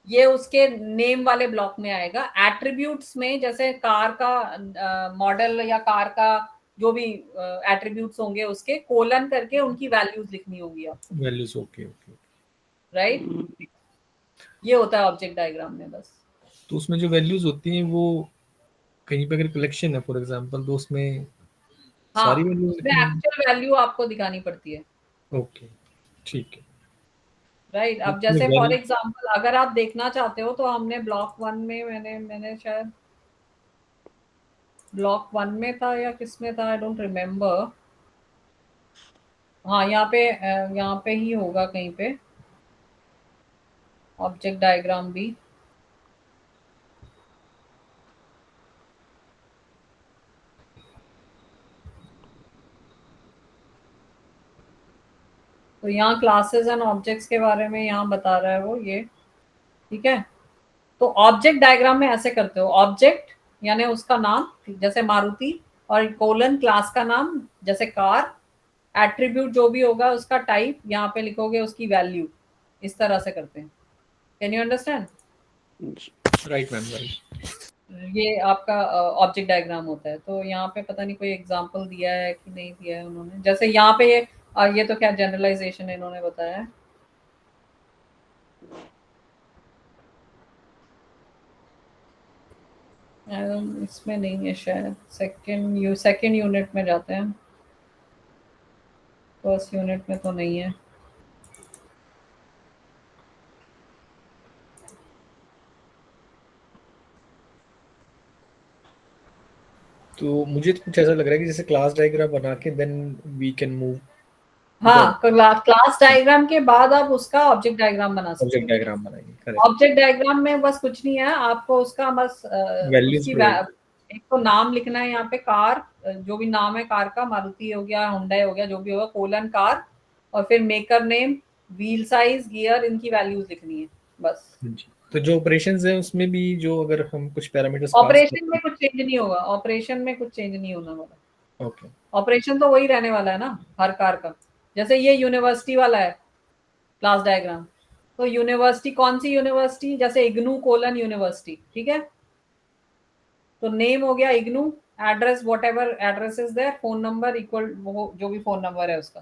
ये उसके नेम वाले ब्लॉक में आएगा। एट्रीब्यूट्स में जैसे कार का मॉडल या कार का जो भी एट्रीब्यूट्स होंगे उसके कोलन करके उनकी वैल्यूज लिखनी होंगी आपको, वैल्यूज, ओके ओके। राइट? ये होता है ऑब्जेक्ट डायग्राम में बस। तो उसमें जो वैल्यूज होती हैं वो कहीं पे अगर कलेक्शन है फॉर एग्जांपल, तो उसमें हाँ, सारी वैल्यूज उसमें लिखनी है। एक्चुअल वैल्यू आपको दिखानी पड़ती है, ओके, ठीक है। राइट? अब उसमें जैसे फॉर वैल्यू एग्जांपल अगर आप देखना चाहते हो तो हमने ब्लॉक 1 में मैंने शायद ब्लॉक 1 में था या किस में था, आई डोंट रिमेम्बर। हाँ, यहाँ पे ही होगा कहीं पे ऑब्जेक्ट डायग्राम भी। तो यहाँ क्लासेस एंड ऑब्जेक्ट्स के बारे में यहाँ बता रहा है वो, ये ठीक है। तो ऑब्जेक्ट डायग्राम में ऐसे करते हो, ऑब्जेक्ट यानी उसका नाम जैसे मारुति, और कोलन क्लास का नाम जैसे कार, एट्रीब्यूट जो भी होगा उसका टाइप यहाँ पे लिखोगे, उसकी वैल्यू, इस तरह से करते हैं। Can you understand? Right ma'am, right. ये आपका ऑब्जेक्ट डायग्राम होता है। तो यहाँ पे पता नहीं कोई एग्जांपल दिया है कि नहीं दिया है उन्होंने, जैसे यहाँ पे ये तो क्या जनरलाइजेशन इन्होंने बताया है। इसमें नहीं है शायद, सेकंड यूनिट में जाते हैं, फर्स्ट यूनिट में तो नहीं है। तो मुझे तो कुछ ऐसा लग रहा है कि जैसे क्लास डायग्राम बना के देन वी कैन मूव हाँ, क्लास डायग्राम के बाद आप उसका ऑब्जेक्ट डायग्राम बना सकते ऑब्जेक्ट हो। डायग्राम बनाएंगे। करेक्ट। ऑब्जेक्ट डायग्राम में बस कुछ नहीं है, आपको उसका बस वैल्यूज उसकी प्रोवाइड। एक तो नाम लिखना है यहाँ पे, कार, जो भी नाम है कार का, मारुति हो गया, हुंडई हो गया, जो भी होगा, कोलन कार, और फिर maker name, wheel size, gear, इनकी वैल्यूज लिखनी है बस। जी। तो जो ऑपरेशंस है उसमें भी जो अगर हम कुछ पैरामीटर्स पास ऑपरेशन करते में कुछ चेंज नहीं होगा, ऑपरेशन में कुछ चेंज नहीं होने वाला। हैं। ओके। ऑपरेशन तो वही रहने वाला है ना हर कार का। जैसे ये यूनिवर्सिटी वाला है क्लास डायग्राम, तो यूनिवर्सिटी कौन सी यूनिवर्सिटी, जैसे इग्नू कोलन यूनिवर्सिटी, ठीक है? तो नेम हो गया IGNOU, address whatever address is there, phone number equal वो जो भी फोन नंबर है उसका,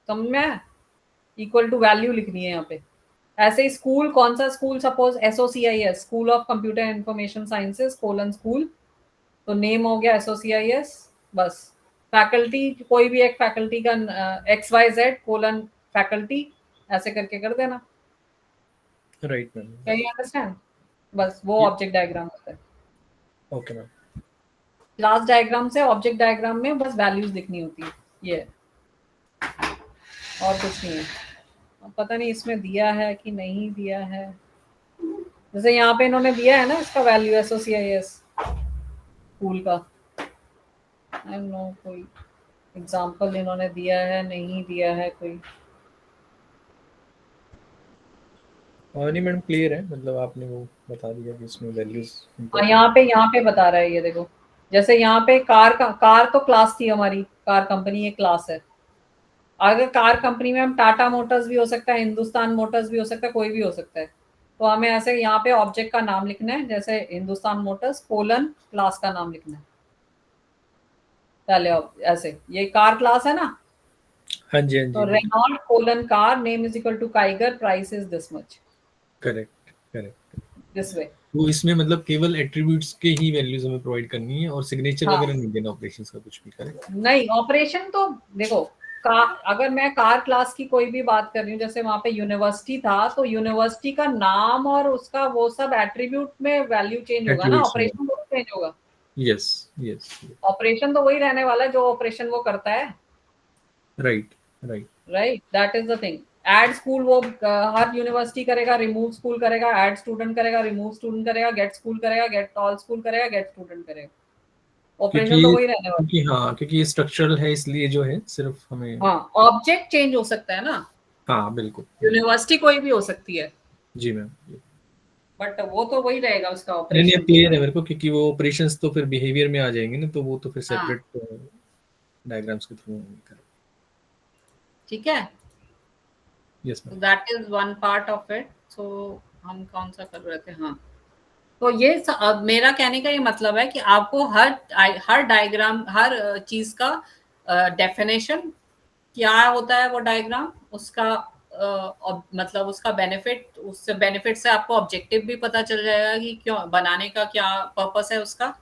समझ में आया, इक्वल टू वैल्यू लिखनी है यहाँ पे। ऐसे ही स्कूल, कौन सा school, suppose SOCIS, school of computer information sciences colon school, तो नेम हो गया SOCIS, बस। फैकल्टी, कोई भी एक फैकल्टी का XYZ कोलन फैकल्टी, ऐसे करके कर देना। Right ma'am. Can you understand? बस वो Yeah. ऑब्जेक्ट डायग्राम होता है। Okay ma'am. क्लास डायग्राम से ऑब्जेक्ट डायग्राम में बस वैल्यूज दिखनी होती है, ये और कुछ नहीं है। अब पता नहीं इसमें दिया है कि नहीं दिया है, जैसे यहाँ पे इन्होंने दिया है ना इसका वैल्यू SOCIS स्कूल का, आई डोंट नो कोई एग्जांपल इन्होंने दिया है नहीं दिया है कोई। नहीं मैडम क्लियर है, मतलब आपने वो बता दिया कि इसमें वैल्यूज। हाँ, यहाँ पे बता रहा है, ये देखो, जैसे यहाँ पे कार तो क्लास थी हमारी, कार कंपनी एक क्लास है। अगर कार कंपनी में हम टाटा मोटर्स भी हो सकता है, हिंदुस्तान मोटर्स भी हो सकता है, कोई भी हो सकता है, तो हमें ऐसे यहाँ पे ऑब्जेक्ट का नाम लिखना है, जैसे हिंदुस्तान मोटर्स कोलन क्लास का नाम लिखना है पहले, ऐसे ये कार क्लास है ना, हाँ जी, हाँ तो जी। Renault colon car name is equal to Kiger, price is this much, correct correct. This way. तो इसमें मतलब केवल एट्रीब्यूट्स के ही वैल्यूज हमें प्रोवाइड करनी है और सिग्नेचर हाँ। वगैरह नहीं देना ऑपरेशंस का कुछ भी, करेक्ट? नहीं, ऑपरेशन तो देखो, अगर मैं कार क्लास की कोई भी बात कर रही हूँ, जैसे वहां पे यूनिवर्सिटी था, तो यूनिवर्सिटी का नाम और उसका वो सब एट्रीब्यूट में वैल्यू चेंज होगा ना, Attributes ऑपरेशन तो चेंज होगा। Yes yes. ऑपरेशन तो वही रहने वाला है जो ऑपरेशन वो करता है, right right. Right, that is the thing. Add school वो हर यूनिवर्सिटी करेगा, रिमूव स्कूल करेगा, ऐड स्टूडेंट करेगा, रिमूव स्टूडेंट करेगा, गेट स्कूल करेगा, गेट ऑल स्कूल करेगा, गेट स्टूडेंट करेगा, ऑपरेशन तो वही रहने वाला है। क्योंकि ये स्ट्रक्चरल है, इसलिए जो है सिर्फ हमें। हाँ, ऑब्जेक्ट चेंज हो सकता है ना, हाँ बिल्कुल। यूनिवर्सिटी कोई भी हो सकती है, जी मैम। बट वो तो वही रहेगा उसका नहीं ऑपरेशन। क्लियर है मेरे को, क्योंकि वो ऑपरेशंस तो फिर बिहेवियर में आ जाएंगे ना, तो वो तो फिर हाँ। सेपरेट डायग्राम्स के थ्रू करें। ठीक है, yes ma'am. That is one part of it. So हम कौन सा कर रहे थे, हाँ, तो ये अब मेरा कहने का ये मतलब है कि आपको हर डायग्राम, हर चीज का डेफिनेशन क्या होता है, वो डायग्राम उसका मतलब उसका बेनिफिट, उससे बेनिफिट से आपको ऑब्जेक्टिव भी पता चल जाएगा कि क्यों बनाने का क्या पर्पस है उसका,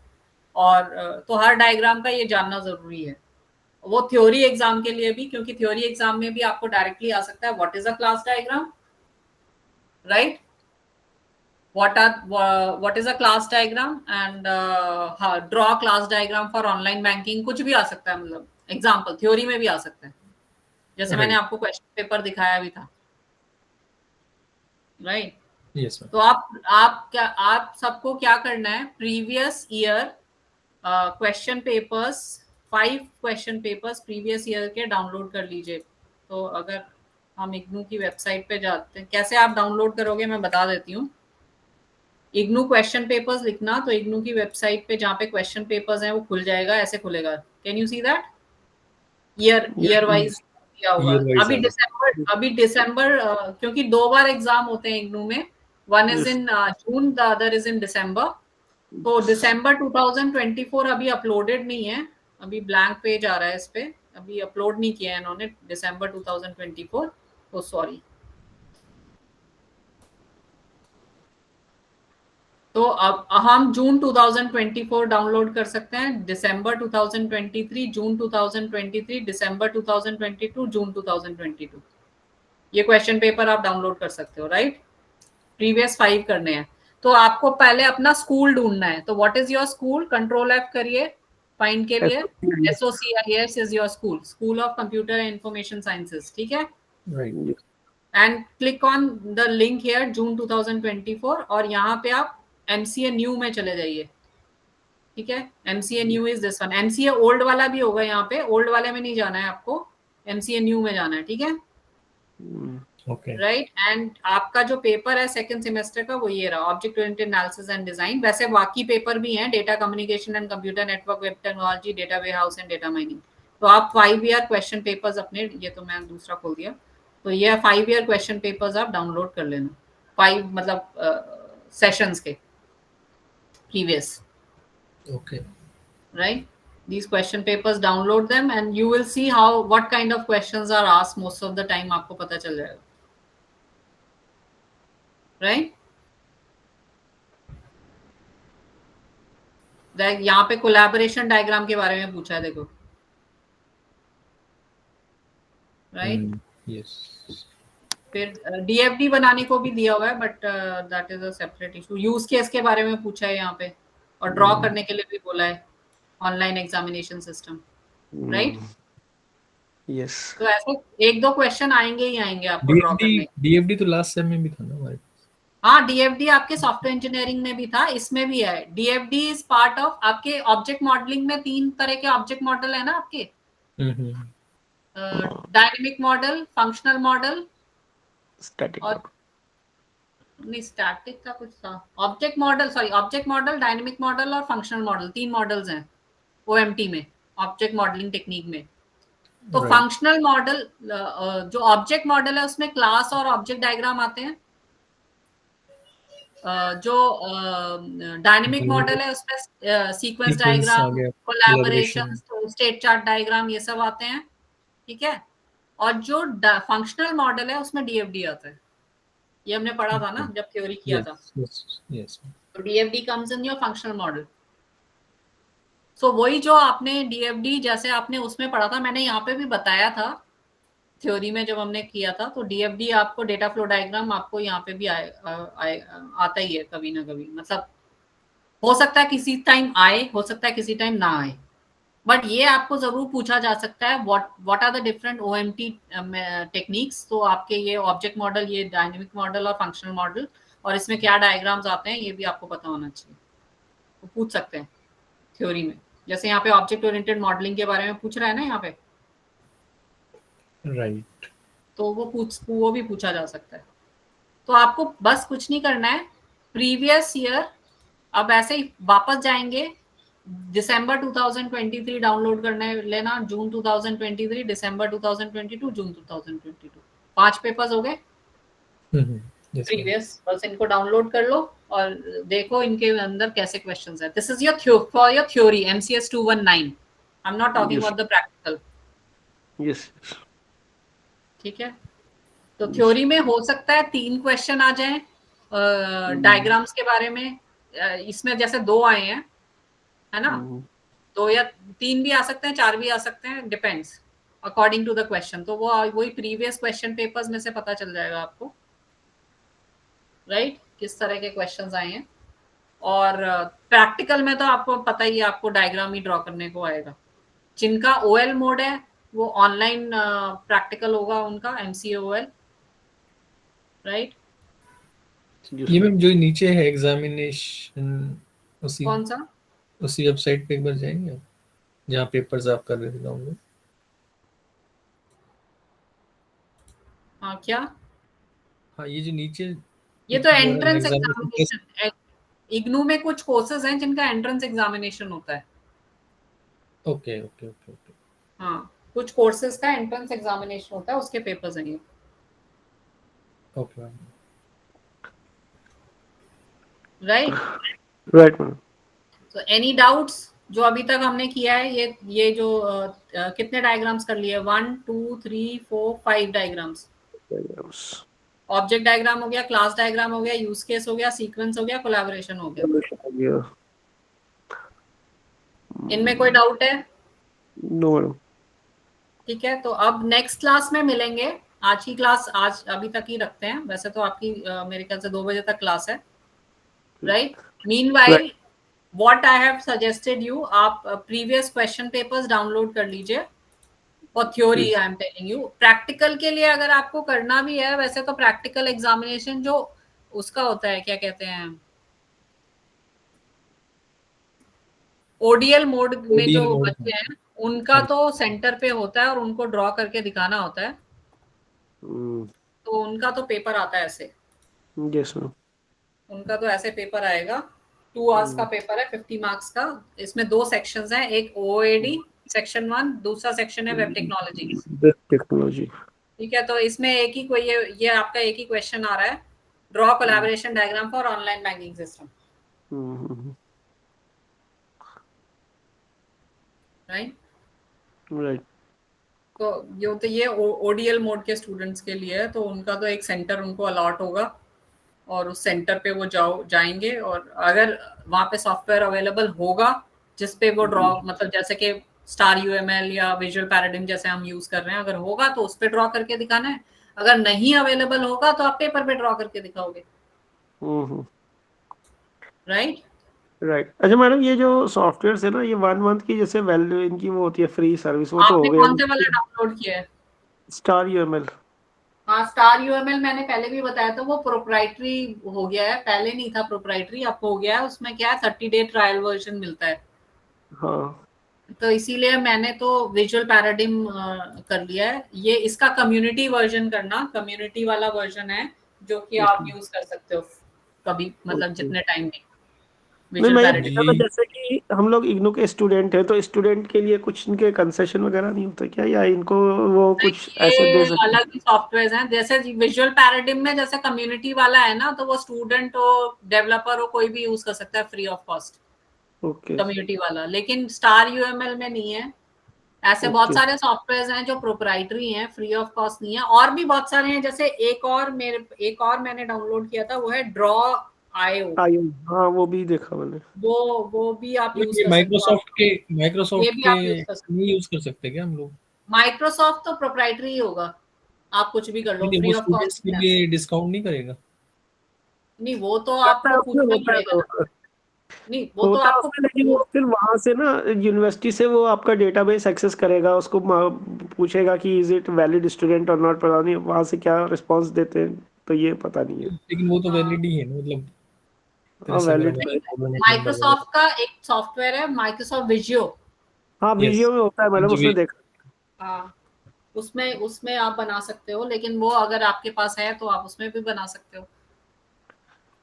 और तो हर डायग्राम का ये जानना जरूरी है, वो थ्योरी एग्जाम के लिए भी, क्योंकि थ्योरी एग्जाम में भी आपको डायरेक्टली आ सकता है what is a class diagram, right, what is a class diagram and draw class diagram for online banking, कुछ भी आ सकता है, मतलब एग्जाम्पल थ्योरी में भी आ सकता है, जैसे मैंने आपको क्वेश्चन पेपर दिखाया भी था, राइट। Yes ma'am. तो आप सबको क्या करना है, previous year question papers, 5 question papers previous year के डाउनलोड कर लीजिए। तो अगर हम इग्नू की वेबसाइट पे जाते हैं, कैसे आप डाउनलोड करोगे मैं बता देती हूँ। इग्नू क्वेश्चन पेपर्स लिखना, तो इग्नू की वेबसाइट पे जहाँ पे क्वेश्चन पेपर्स हैं वो खुल जाएगा, ऐसे खुलेगा, can you see that, year wise दिया होगा। Year wise अभी दिसंबर क्योंकि 2 बार एग्जाम होते हैं इग्नू में, one is in June, the other is in December, तो दिसंबर 2024 अभी अपलोडेड नहीं है, अभी ब्लैंक पेज आ रहा है इस पे, अभी अपलोड नहीं किया है इन्होंने दिसंबर 2024, तो सॉरी। तो अब हम जून 2024 डाउनलोड कर सकते हैं, दिसंबर 2023, जून 2023, दिसंबर 2022, जून 2022, ये क्वेश्चन पेपर आप डाउनलोड कर सकते हो, राइट। प्रीवियस 5 करने हैं, तो आपको पहले अपना स्कूल ढूंढना है, तो what is your school, control F करिए फाइंड के लिए, SOCIS is your school, school of computer information sciences, ठीक है, right. And click on the link here June 2024, और यहाँ पे आप MCA न्यू में चले जाइए, ठीक है, MCA new is this one, MCA old वाला भी होगा, यहाँ पे ओल्ड वाले में नहीं जाना है आपको, MCA न्यू में जाना है, ठीक है, ओके। राइट। एंड आपका जो पेपर है सेकंड सेमेस्टर का वो ये रहा, object oriented analysis and design, वैसे बाकी पेपर भी हैं, data communication and computer network, web technology, data warehouse and data mining, तो आप 5 ईयर क्वेश्चन पेपर्स अपने, ये तो मैं दूसरा खोल दिया, तो ये 5 ईयर क्वेश्चन पेपर्स आप डाउनलोड कर लेना, 5 मतलब सेशंस के previous, Okay. right? These question papers, download them and you will see how what kind of questions are asked most of the time. आपको पता चल जाएगा, right? यहाँ पे कोलैबोरेशन डायग्राम के बारे में पूछा है, देखो, राइट? Yes. फिर डीएफडी बनाने को भी दिया हुआ है, but that is a separate issue. Use case के बारे में पूछा है यहाँ पे, और ड्रॉ करने के लिए भी बोला है, online examination system, right? Yes. तो ऐसे एक दो क्वेश्चन आएंगे ही आएंगे आपको ड्रॉ करने. डीएफडी तो लास्ट सेम में भी था ना हमारे पास. हाँ, डीएफडी आपके सॉफ्टवेयर इंजीनियरिंग में भी था, इसमें भी है. डीएफडी इज पार्ट ऑफ आपके ऑब्जेक्ट मॉडलिंग में. 3 तरह के ऑब्जेक्ट मॉडल है ना आपके, dynamic model, functional model Static. और नहीं, स्टैटिक का कुछ था. ऑब्जेक्ट मॉडल, डायनेमिक मॉडल और फंक्शनल मॉडल, 3 मॉडल्स हैं ओएमटी में, ऑब्जेक्ट मॉडलिंग टेक्निक में. तो Right. फंक्शनल मॉडल, जो ऑब्जेक्ट मॉडल है उसमें क्लास और ऑब्जेक्ट डायग्राम आते हैं. जो डायनेमिक मॉडल है उसमें सीक्वेंस Sequence डायग्राम, आ गया, collaboration, collaboration. State chart diagram, ये सब आते हैं, ठीक है. और जो फंक्शनल मॉडल है उसमें डीएफडी आता है. ये हमने पढ़ा था ना जब थ्योरी किया था. Yes. तो DFD comes in your functional model. So वही जो आपने डीएफडी जैसे आपने उसमें पढ़ा था, मैंने यहाँ पे भी बताया था थ्योरी में जब हमने किया था. तो डीएफडी आपको, डेटा फ्लो डायग्राम आपको यहाँ पे भी आता ही है कभी ना कभी. मतलब हो सकता है किसी टाइम आए, हो सकता है किसी टाइम ना आए, बट ये आपको जरूर पूछा जा सकता है, what are the different OMT techniques. तो आपके ये ऑब्जेक्ट मॉडल, ये डायनेमिक मॉडल और फंक्शनल मॉडल, और इसमें क्या डायग्राम्स आते हैं, ये भी आपको पता होना चाहिए. तो पूछ सकते हैं थ्योरी में, जैसे यहाँ पे ऑब्जेक्ट ओरिएंटेड मॉडलिंग के बारे में पूछ रहा है ना यहाँ पे, Right. तो वो भी पूछा जा सकता है. तो आपको बस कुछ नहीं करना है, प्रीवियस ईयर अब ऐसे ही वापस जाएंगे, दिसंबर 2023 डाउनलोड करने लेना, जून 2023, दिसंबर 2022, जून 2022, 5 पेपर्स हो गए Yes. प्रीवियस. बस इनको डाउनलोड कर लो और देखो इनके अंदर कैसे क्वेश्चंस है. This is your for your theory, MCS 219. I am not talking about the practical. Yes. ठीक है. तो थ्योरी में हो सकता है 3 क्वेश्चन आ जाएं डायग्राम्स के बारे में. इसमें जैसे 2 आए हैं, है ना, 2 या 3 भी आ सकते हैं, 4 भी आ सकते हैं, depends according to the question. तो वो वही प्रीवियस क्वेश्चन पेपर्स में से पता चल जाएगा आपको, राइट, किस तरह के क्वेश्चंस आए हैं. और प्रैक्टिकल में तो आपको पता ही है, आपको डायग्राम ही ड्रॉ करने को आएगा. जिनका OL मोड है वो ऑनलाइन प्रैक्टिकल होगा उनका, MCOL, राइट. ये मैम जो नीचे है एग्जामिनेशन, कौन सा? उसी वेबसाइट पे एक बार जाएंगे आप, जहाँ पेपर्स आप कर रहे थे डाउनलोड. हाँ, क्या? हाँ, ये जो नीचे, ये तो एंट्रेंस एग्जामिनेशन. इग्नू में कुछ कोर्सेज हैं जिनका एंट्रेंस एग्जामिनेशन होता है. ओके. हाँ, कुछ कोर्सेज का एंट्रेंस एग्जामिनेशन होता है, उसके पेपर्स हैं ये. Okay ma'am. Right. Right, ma'am. तो एनी डाउट्स जो अभी तक हमने किया है, ये जो कितने डायग्राम्स कर लिए? 1 2 3 4 5 डायग्राम्स. Diagrams. ऑब्जेक्ट डायग्राम हो गया, क्लास डायग्राम हो गया, यूज केस हो गया, सीक्वेंस हो गया, कोलैबोरेशन हो गया. Yeah. इनमें कोई डाउट है? No, madam. ठीक है. तो अब नेक्स्ट क्लास में मिलेंगे. आज की क्लास आज अभी तक ही रखते हैं. वैसे तो आपकी मेरे ख्याल से 2 बजे तक क्लास है, right. Meanwhile what I have suggested you, आप प्रीवियस क्वेश्चन पेपर्स डाउनलोड कर लीजिए और theory. I am telling you, practical के लिए अगर आपको करना भी है, वैसे तो प्रैक्टिकल एग्जामिनेशन जो उसका होता है, क्या कहते हैं, ODL मोड में जो बच्चे हैं उनका तो सेंटर पे होता है और उनको ड्रॉ करके दिखाना होता है. तो उनका तो पेपर आता है ऐसे. Yes, ma'am. उनका तो ऐसे पेपर आएगा. 2 आवर्स का पेपर है, 50 मार्क्स का. इसमें 2 सेक्शंस हैं, एक OAD सेक्शन 1, दूसरा सेक्शन है वेब टेक्नोलॉजी. Web technology. ठीक है. तो इसमें एक ही कोई ये आपका एक ही क्वेश्चन आ रहा है, draw collaboration diagram for online banking system. Right. Right. तो ये ओडीएल मोड के स्टूडेंट्स के लिए है, तो उनका तो एक सेंटर उनको अलॉट होगा और उस सेंटर पे वो जाएंगे, और अगर वहाँ पे सॉफ्टवेयर अवेलेबल होगा जिस पे वो ड्रॉ, मतलब जैसे कि स्टार यूएमएल या विजुअल पैराडिग्म जैसे हम यूज कर रहे हैं, अगर होगा तो उस पे ड्रॉ करके दिखाना है, अगर नहीं अवेलेबल होगा तो आप पेपर पे ड्रॉ करके दिखाओगे। राइट। राइट। अच्छा मैडम, ये जो सॉफ्टवेयर है ना, ये 1 मंथ की जैसे वैल्यू इनकी वो होती है, फ्री सर्विस, वो तो आपने हो गया। कौन से वाला डाउनलोड किया है? Star UML. हाँ, स्टार यूएमएल मैंने पहले भी बताया था, वो प्रोप्राइटरी हो गया है, पहले नहीं था प्रोप्राइटरी, अब हो गया है। उसमें क्या है, 30 डे ट्रायल वर्जन मिलता है, हाँ। तो इसीलिए मैंने तो विजुअल पैराडिग्म कर लिया है। ये इसका कम्युनिटी वर्जन करना, कम्युनिटी वाला वर्जन है जो कि आप यूज कर सकते हो कभी, मतलब जितने टाइम में। नहीं, विजुअल मैं ये पैराडिग्म पूछा था जैसे कि हम लोग इग्नू के स्टूडेंट हैं, तो स्टूडेंट के लिए कुछ इनके कंसेशन वगैरह नहीं होता क्या, या इनको वो कुछ ऐसे ये दे सकते अलग ही सॉफ्टवेयर हैं। जैसे विजुअल पैराडिग्म में जैसे कम्युनिटी वाला है ना, तो वो स्टूडेंट हो, डेवलपर हो, कोई भी यूज कर सकता है free of cost, okay. Community वाला। लेकिन स्टार यूएमएल में नहीं है। ऐसे बहुत ओके। सारे सॉफ्टवेयर हैं जो प्रोप्राइटरी हैं, फ्री ऑफ कॉस्ट नहीं है। और भी बहुत सारे हैं, जैसे एक और मैंने डाउनलोड किया था, वो है ड्रॉ आईओ। आयो, हाँ वो भी देखा मैंने। वो भी आप यूज ये कर सकते हो। ये माइक्रोसॉफ्ट भी के आप यूज कर सकते नहीं यूज कर सकते क्या हम लोग? हो। माइक्रोसॉफ्ट तो प्रोप्राइटरी ही होगा, आप कुछ भी कर लो, नहीं, फ्री वो ऑफ स्टूडेंट्स कॉस्ट के नहीं है। लिए डिस्काउंट नहीं करेगा? नहीं, वो तो होता है आपको उसमें, पूछना होता है पड़ेगा तो ना। नहीं, वो तो होता है आपको उसमें, लेकिन वो फिर वहां से ना यूनिवर्सिटी से वो आपका डेटाबेस एक्सेस करेगा, उसको पूछेगा कि इज इट वैलिड स्टूडेंट और नॉट, पता नहीं वहां से क्या रिस्पांस देते हैं, तो ये पता नहीं है। लेकिन वो तो हाँ, वैलिड ही है ना, मतलब तरह हाँ से अगर वैलिड हमारा तो है। प्रॉब्लम कर रहा है। माइक्रोसॉफ्ट का एक सॉफ्टवेयर है, माइक्रोसॉफ्ट विजियो। हाँ यस, वीडियो में होता है मैडम, जी। उसमें देखा। हाँ, उसमें उसमें आप बना सकते हो, लेकिन वो अगर आपके पास है तो आप उसमें भी बना सकते हो।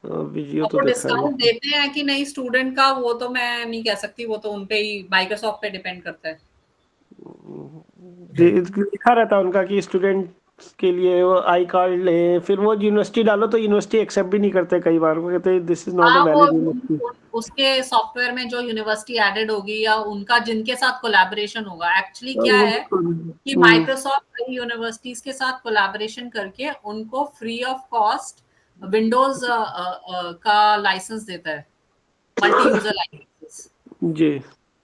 वीडियो अब तो वो देखा है। डिस्काउंट देते हैं कि नहीं स्टूडेंट का, वो तो मैं नहीं कह सकती, वो तो उनपे ही, माइक्रोसॉफ्ट पे डिपेंड करता है। राइट। लिखा रहता है उनका कि स्टूडेंट के लिए वो आई कार्ड ले, फिर वो यूनिवर्सिटी डालो तो यूनिवर्सिटी एक्सेप्ट भी नहीं करते कई बार, वो कहते हैं दिस इज नॉट अ हाँ, वो वैलिड यूनिवर्सिटी। उसके सॉफ्टवेयर में जो यूनिवर्सिटी एडेड होगी या उनका जिनके साथ कोलैबोरेशन होगा, एक्चुअली क्या वो है तो कि माइक्रोसॉफ्ट कई यूनिवर्सिटीज के साथ कोलैबोरेशन करके उनको फ्री ऑफ कॉस्ट विंडोज का लाइसेंस देता है, मल्टी यूजर लाइसेंस, जी।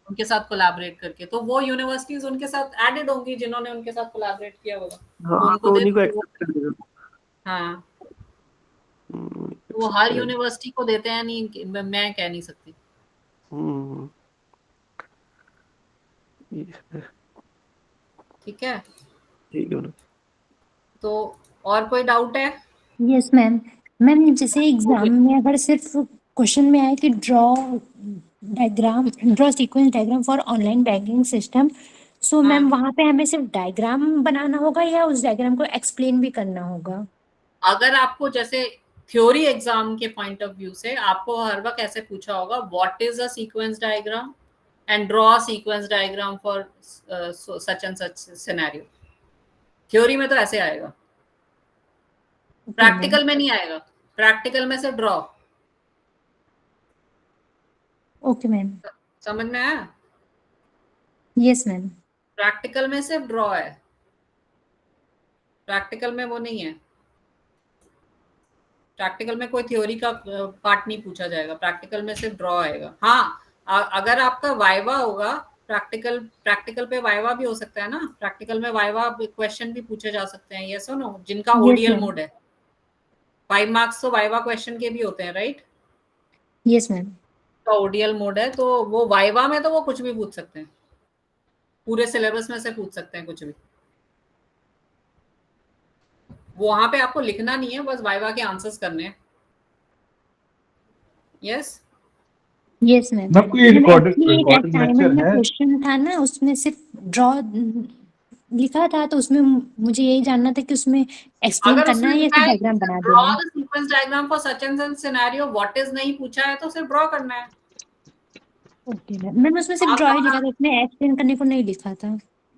उनके साथ कोलैबोरेट करके। तो वो यूनिवर्सिटीज उनके साथ एडेड होंगी जिन्होंने उनके साथ कोलैबोरेट किया होगा, तो हाँ उनको तो दे उन्हीं को देंगे वो। एक्सेप्ट कर देगा। हाँ, तो वो एक्सेप्ट हर करेगा। यूनिवर्सिटी को देते हैं, नहीं मैं कह नहीं सकती। हम्म। ठीक है, ठीक है मैडम। तो और कोई डाउट है? Yes ma'am. मैम जैसे एग्जाम में अगर सिर्फ क्वेश्चन में आए कि draw sequence diagram for online banking system, so हाँ, मैम वहाँ पे हमें सिर्फ डायग्राम बनाना होगा या उस डायग्राम को एक्सप्लेन भी करना होगा? अगर आपको जैसे थ्योरी एग्जाम के पॉइंट ऑफ व्यू से आपको हर वक्त ऐसे पूछा होगा, what is a sequence diagram and draw sequence diagram for such and such scenario. Theory में तो ऐसे आएगा, ओके मैम। प्रैक्टिकल में नहीं आएगा। प्रैक्टिकल में से ड्रॉ। Okay ma'am. समझ में आया? Yes ma'am. प्रैक्टिकल में सिर्फ ड्रॉ है, प्रैक्टिकल में वो नहीं है। प्रैक्टिकल में कोई थ्योरी का पार्ट नहीं पूछा जाएगा, प्रैक्टिकल में सिर्फ ड्रॉ आएगा। हाँ, अगर आपका वाइवा होगा, प्रैक्टिकल पे वाइवा भी हो सकता है ना, प्रैक्टिकल में वाइवा क्वेश्चन भी पूछे जा सकते हैं, यस और नो, जिनका यस ओडीएल मैम। मोड है। 5 मार्क्स तो वाइवा क्वेश्चन के भी होते हैं, राइट? Yes ma'am. तो ओडीएल मोड है, तो वो वाइवा में तो वो कुछ भी पूछ सकते हैं, पूरे सिलेबस में से पूछ सकते हैं कुछ भी। वो वहां पे आपको लिखना नहीं है, बस वाइवा के आंसर्स करने हैं। यस। Yes ma'am. मैम कोई रिकॉर्डेड असाइनमेंट लेक्चर में है? क्वेश्चन था ना, उसमें सिर्फ ड्रॉ लिखा था, तो उसमें मुझे यही जानना था कि उसमें एक्सप्लेन अगर करना उसमें है या लिखा सिर्फ है डायग्राम बना ड्रॉ देना है? The sequence diagram for such and such scenario, what is नहीं पूछा है तो सिर्फ ड्रॉ करना है। Okay ma'am. मैंने उसमें सिर्फ आप ड्रॉ ही लिखा तो था, उसमें एक्सप्लेन करने को नहीं लिखा था।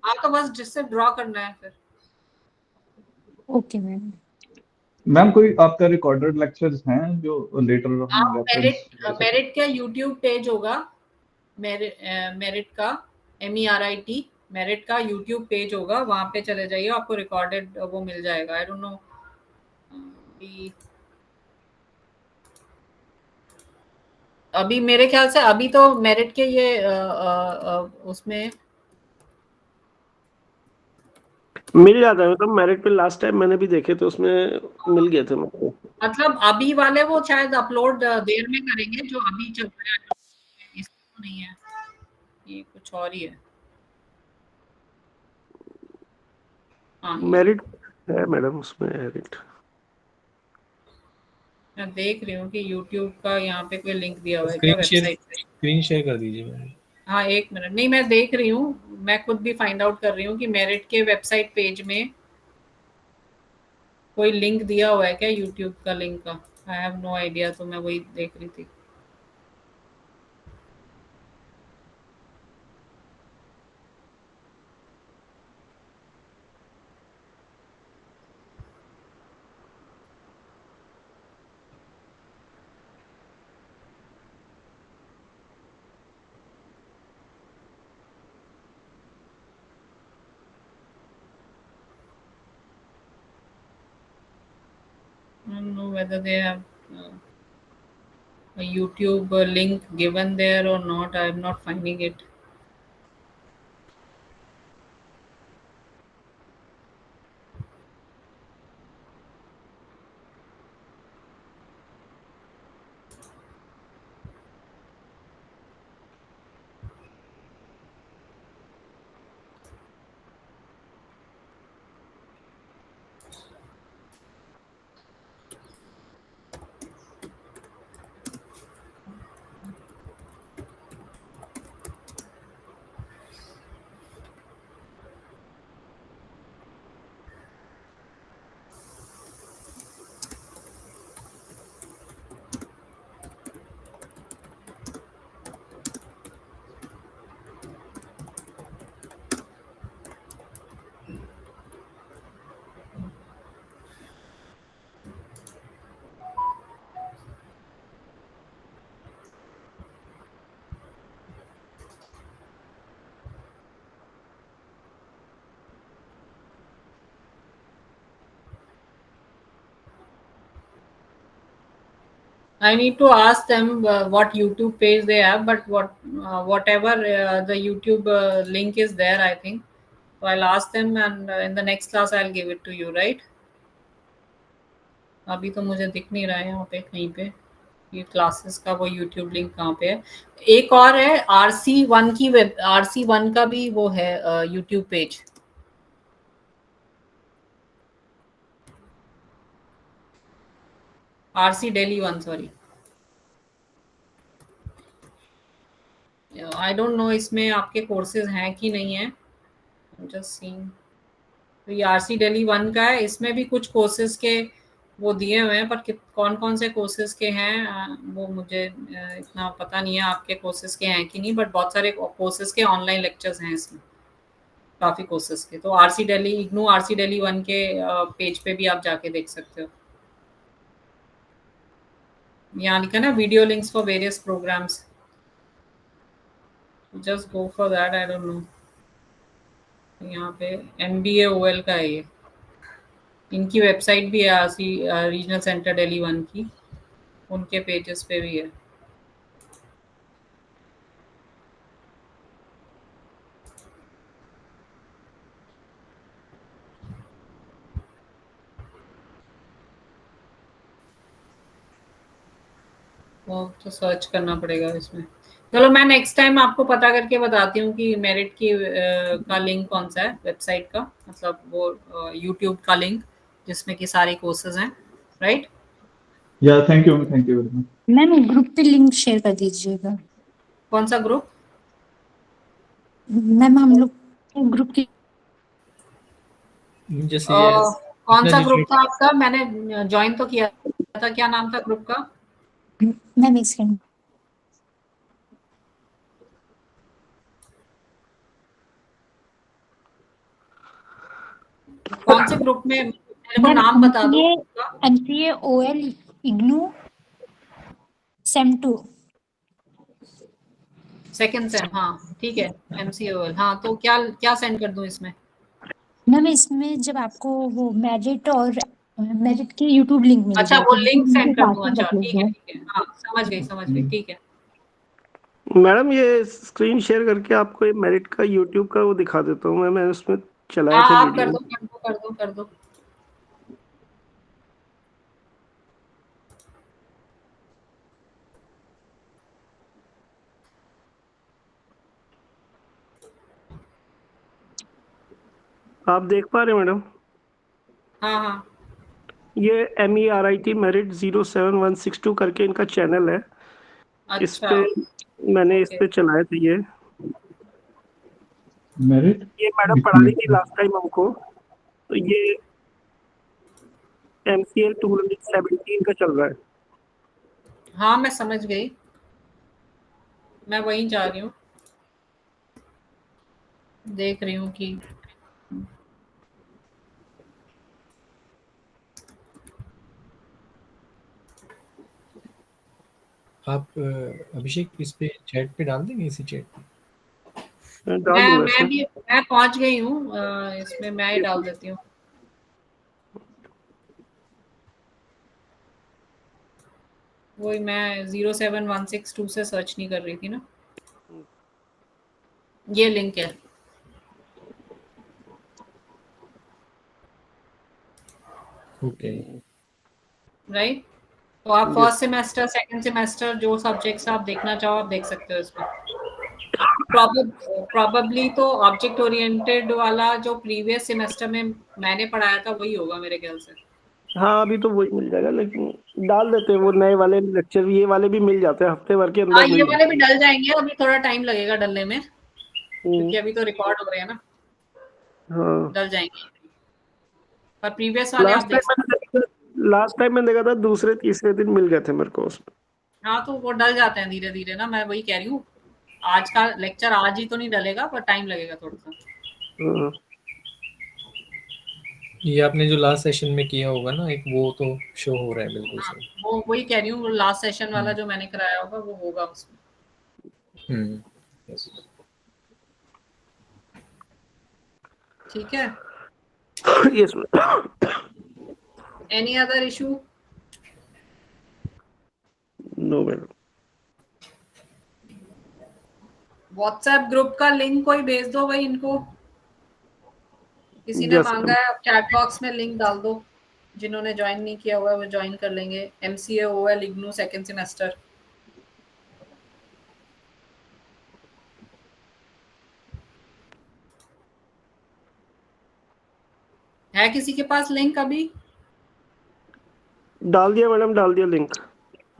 आप तो बस जिससे ड्रॉ करना है फिर। Okay ma'am. मैम कोई आपका रिकॉर्डेड लेक्चर्स हैं जो लेटर हम आप रेफरेंस ले सकते मेरिट का यूट्यूब पेज होगा, मेरिट का MERIT मेरिट का यूट्यूब पेज होगा, वहां पे चले जाइए, आपको रिकॉर्डेड वो मिल जाएगा। आई डोंट नो अभी मेरे ख्याल से अभी तो मेरिट के ये उसमें मिल जाता है, मतलब मेरिट पे लास्ट टाइम मैंने भी देखे तो उसमें मिल गए थे मुझको। मतलब अभी वाले वो शायद अपलोड देर में करेंगे, जो अभी चल रहा है इसमें तो नहीं है, ये कुछ और ही है। हाँ, मेरिट है मैडम, उसमें मेरिट। मैं देख रही हूँ कि YouTube का यहाँ पे कोई लिंक दिया हुआ है क्या स्क्रीन शेयर वेबसाइट पे? स्क्रीन शेयर कर दीजिए मैम। हाँ, एक मिनट, नहीं मैं देख रही हूँ, मैं खुद भी फाइंड आउट कर रही हूँ कि मेरिट के वेबसाइट पेज में कोई लिंक दिया हुआ है क्या YouTube का लिंक का। आई हैव नो आइडिया, तो मैं वही देख रही थी। I don't know whether they have a YouTube link given there or not. I am not finding it. I need to ask them what YouTube page they have, but whatever the YouTube link is there, I think. So I'll ask them, and in the next class I'll give it to you, right? अभी तो मुझे दिख नहीं रहा है यहाँ पे कहीं पे ये क्लासेस का वो YouTube लिंक कहाँ पे है। एक और है RC1 की वेब, RC1 का भी वो है YouTube page. RC Delhi 1, sorry. I don't no इसमें आपके कोर्सेज हैं कि नहीं है, जस्ट सीइंग। तो ये RC Delhi 1 का है, इसमें भी कुछ कोर्सेज के वो दिए हुए हैं, पर कौन कौन से कोर्सेज के हैं वो मुझे इतना पता नहीं है आपके कोर्सेज के हैं कि नहीं, बट बहुत सारे कोर्सेज के ऑनलाइन लेक्चर्स हैं इसमें, काफ़ी कोर्सेज के। तो RC Delhi, IGNOU RC Delhi 1 के पेज पे भी आप जाके देख सकते हो। यहाँ लिखा ना video links for various programmes, just go for that. I don't know, यहाँ पे MBA OL का है ये, इनकी वेबसाइट भी है रीजनल सेंटर दिल्ली 1 की, उनके पेजेस पे भी है। वो तो सर्च करना पड़ेगा इसमें। चलो मैं नेक्स्ट टाइम आपको पता करके बताती हूँ कि मेरिट की का लिंक कौन सा है वेबसाइट का, मतलब वो यूट्यूब का लिंक जिसमें कि सारे कोर्सेज हैं, राइट? या thank you very much ma'am group पे लिंक शेयर कर दीजिएगा। कौन सा ग्रुप? मैम हम लोग ग्रुप की जैसे ये कौन सा अपना ग्रुप था आपका? मैंने ज्वाइन तो किया था, क्या नाम था ग्रुप का? मैम एक सेकंड, कौन से ग्रुप में? मेरे को नाम बता दो group का। MCA OL IGNOU SEM2। Second same, हाँ ठीक है, MCOL। हाँ तो क्या क्या सेंड कर दूं इसमें? मैम इसमें जब आपको वो मेरिट की यूट्यूब लिंक मिल अच्छा जाए वो तो लिंक मुझे सेंड कर साथ दूं, में अच्छा रख ठीक है लीजिए। ठीक है, हाँ समझ गई ठीक है। मैडम ये स्क्रीन शेयर करके आपको ये मेरिट का यूट्यूब का वो दिखा देता हूँ मैंने उसमें चलाए हाँ थे आप कर वीडियो। दो कर दो कर दो कर दो। आप देख पा रहे हैं मैडम? हाँ हाँ ये MERIT मेरिट 07162 करके इनका चैनल है। इस अच्छा पे मैंने इस ओके। पे चलाए थे मेरिट ये मैडम एक पढ़ा रही थी मिनट। लास्ट टाइम हमको। तो ये MCL 217 का चल रहा है। हाँ मैं समझ गई, मैं वहीं जा रही हूँ, देख रही हूँ कि आप अभिषेक इस पे चैट पे डाल देंगे, इसी चैट पे? मैं डाल दूंगा मैं इसमें। भी मैं पहुंच गई हूँ, इसमें मैं ही डाल देती हूँ। वही मैं 07162 से सर्च नहीं कर रही थी ना, ये लिंक है ओके। राइट। तो आप yes. First semester second semester जो सब्जेक्ट्स आप देखना चाहो आप देख सकते हो इसमें। प्रॉबली तो ऑब्जेक्ट ओरिएंटेड वाला जो प्रीवियस सेमेस्टर में मैंने पढ़ाया था वही होगा मेरे ख्याल से। हाँ अभी तो वही मिल जाएगा लेकिन डाल देते हैं वो नए वाले लेक्चर, ये वाले भी मिल जाते हैं, हफ्ते भर के हाँ अंदर ये मिल वाले जाते भी हैं। डल जाएंगे, अभी थोड़ा टाइम लगेगा डलने में हम्म, क्योंकि अभी तो रिकॉर्ड हो रहे हैं ना, हाँ। डल जाएंगे। पर प्रीवियस वाले आप देख सकते लास्ट टाइम मैंने देखा था दूसरे तीसरे दिन मिल गए थे मेरे को उसमें। हो। हाँ तो वो डल जाते हैं धीरे धीरे ना, मैं वही कह रही हूँ। आज का लेक्चर आज ही तो नहीं डलेगा, पर टाइम लगेगा थोड़ा सा। हाँ, ये आपने जो लास्ट सेशन में किया होगा ना, एक वो तो शो हो रहा है बिल्कुल हाँ सही। वो वही कह रही हूँ, लास्ट सेशन वाला हम्म। जो मैंने कराया होगा वो होगा उसमें। यस। ठीक है। Yes. Any other issue? No madam. WhatsApp group का लिंक कोई भेज दो भाई इनको, किसी ने यस मांगा मैम। है, आप चैट बॉक्स में लिंक डाल दो। जिन्होंने ज्वाइन नहीं किया हुआ है वो ज्वाइन कर लेंगे। MCA OL IGNOU second semester. है किसी के पास लिंक अभी? डाल दिया मैडम, डाल दिया लिंक।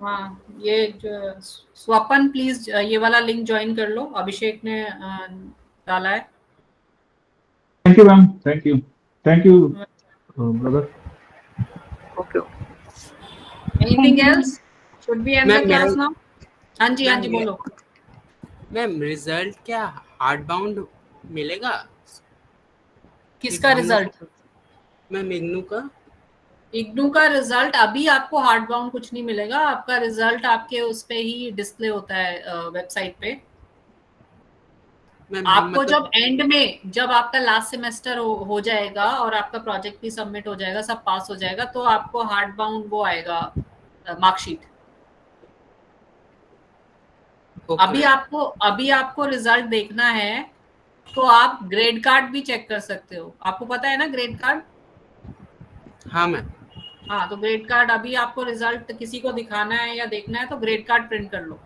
हाँ ये स्वपन प्लीज ये वाला लिंक ज्वाइन कर लो, अभिषेक ने डाला है। Thank you ma'am, thank you brother. Okay. Anything else? Should be and the ma'am class मेरे नाउ? हाँ जी मैम बोलो। मैम रिजल्ट क्या हार्ड बाउंड मिलेगा? किसका रिजल्ट? मैम इग्नू का। इग्नू का रिजल्ट अभी आपको हार्ड बाउंड कुछ नहीं मिलेगा, आपका रिजल्ट आपके उस पे ही डिस्प्ले होता है वेबसाइट पे। मैम हम आपको मतलब जब एंड में जब आपका लास्ट सेमेस्टर हो जाएगा और आपका प्रोजेक्ट भी सबमिट हो जाएगा, सब पास हो जाएगा, तो आपको हार्ड बाउंड वो आएगा मार्कशीट। ओके अभी आपको रिजल्ट देखना है तो आप ग्रेड कार्ड भी चेक कर सकते हो। आपको पता है ना ग्रेड कार्ड? हाँ मैम। हाँ तो ग्रेड कार्ड अभी आपको रिजल्ट किसी को दिखाना है या देखना है तो ग्रेड कार्ड प्रिंट कर लो।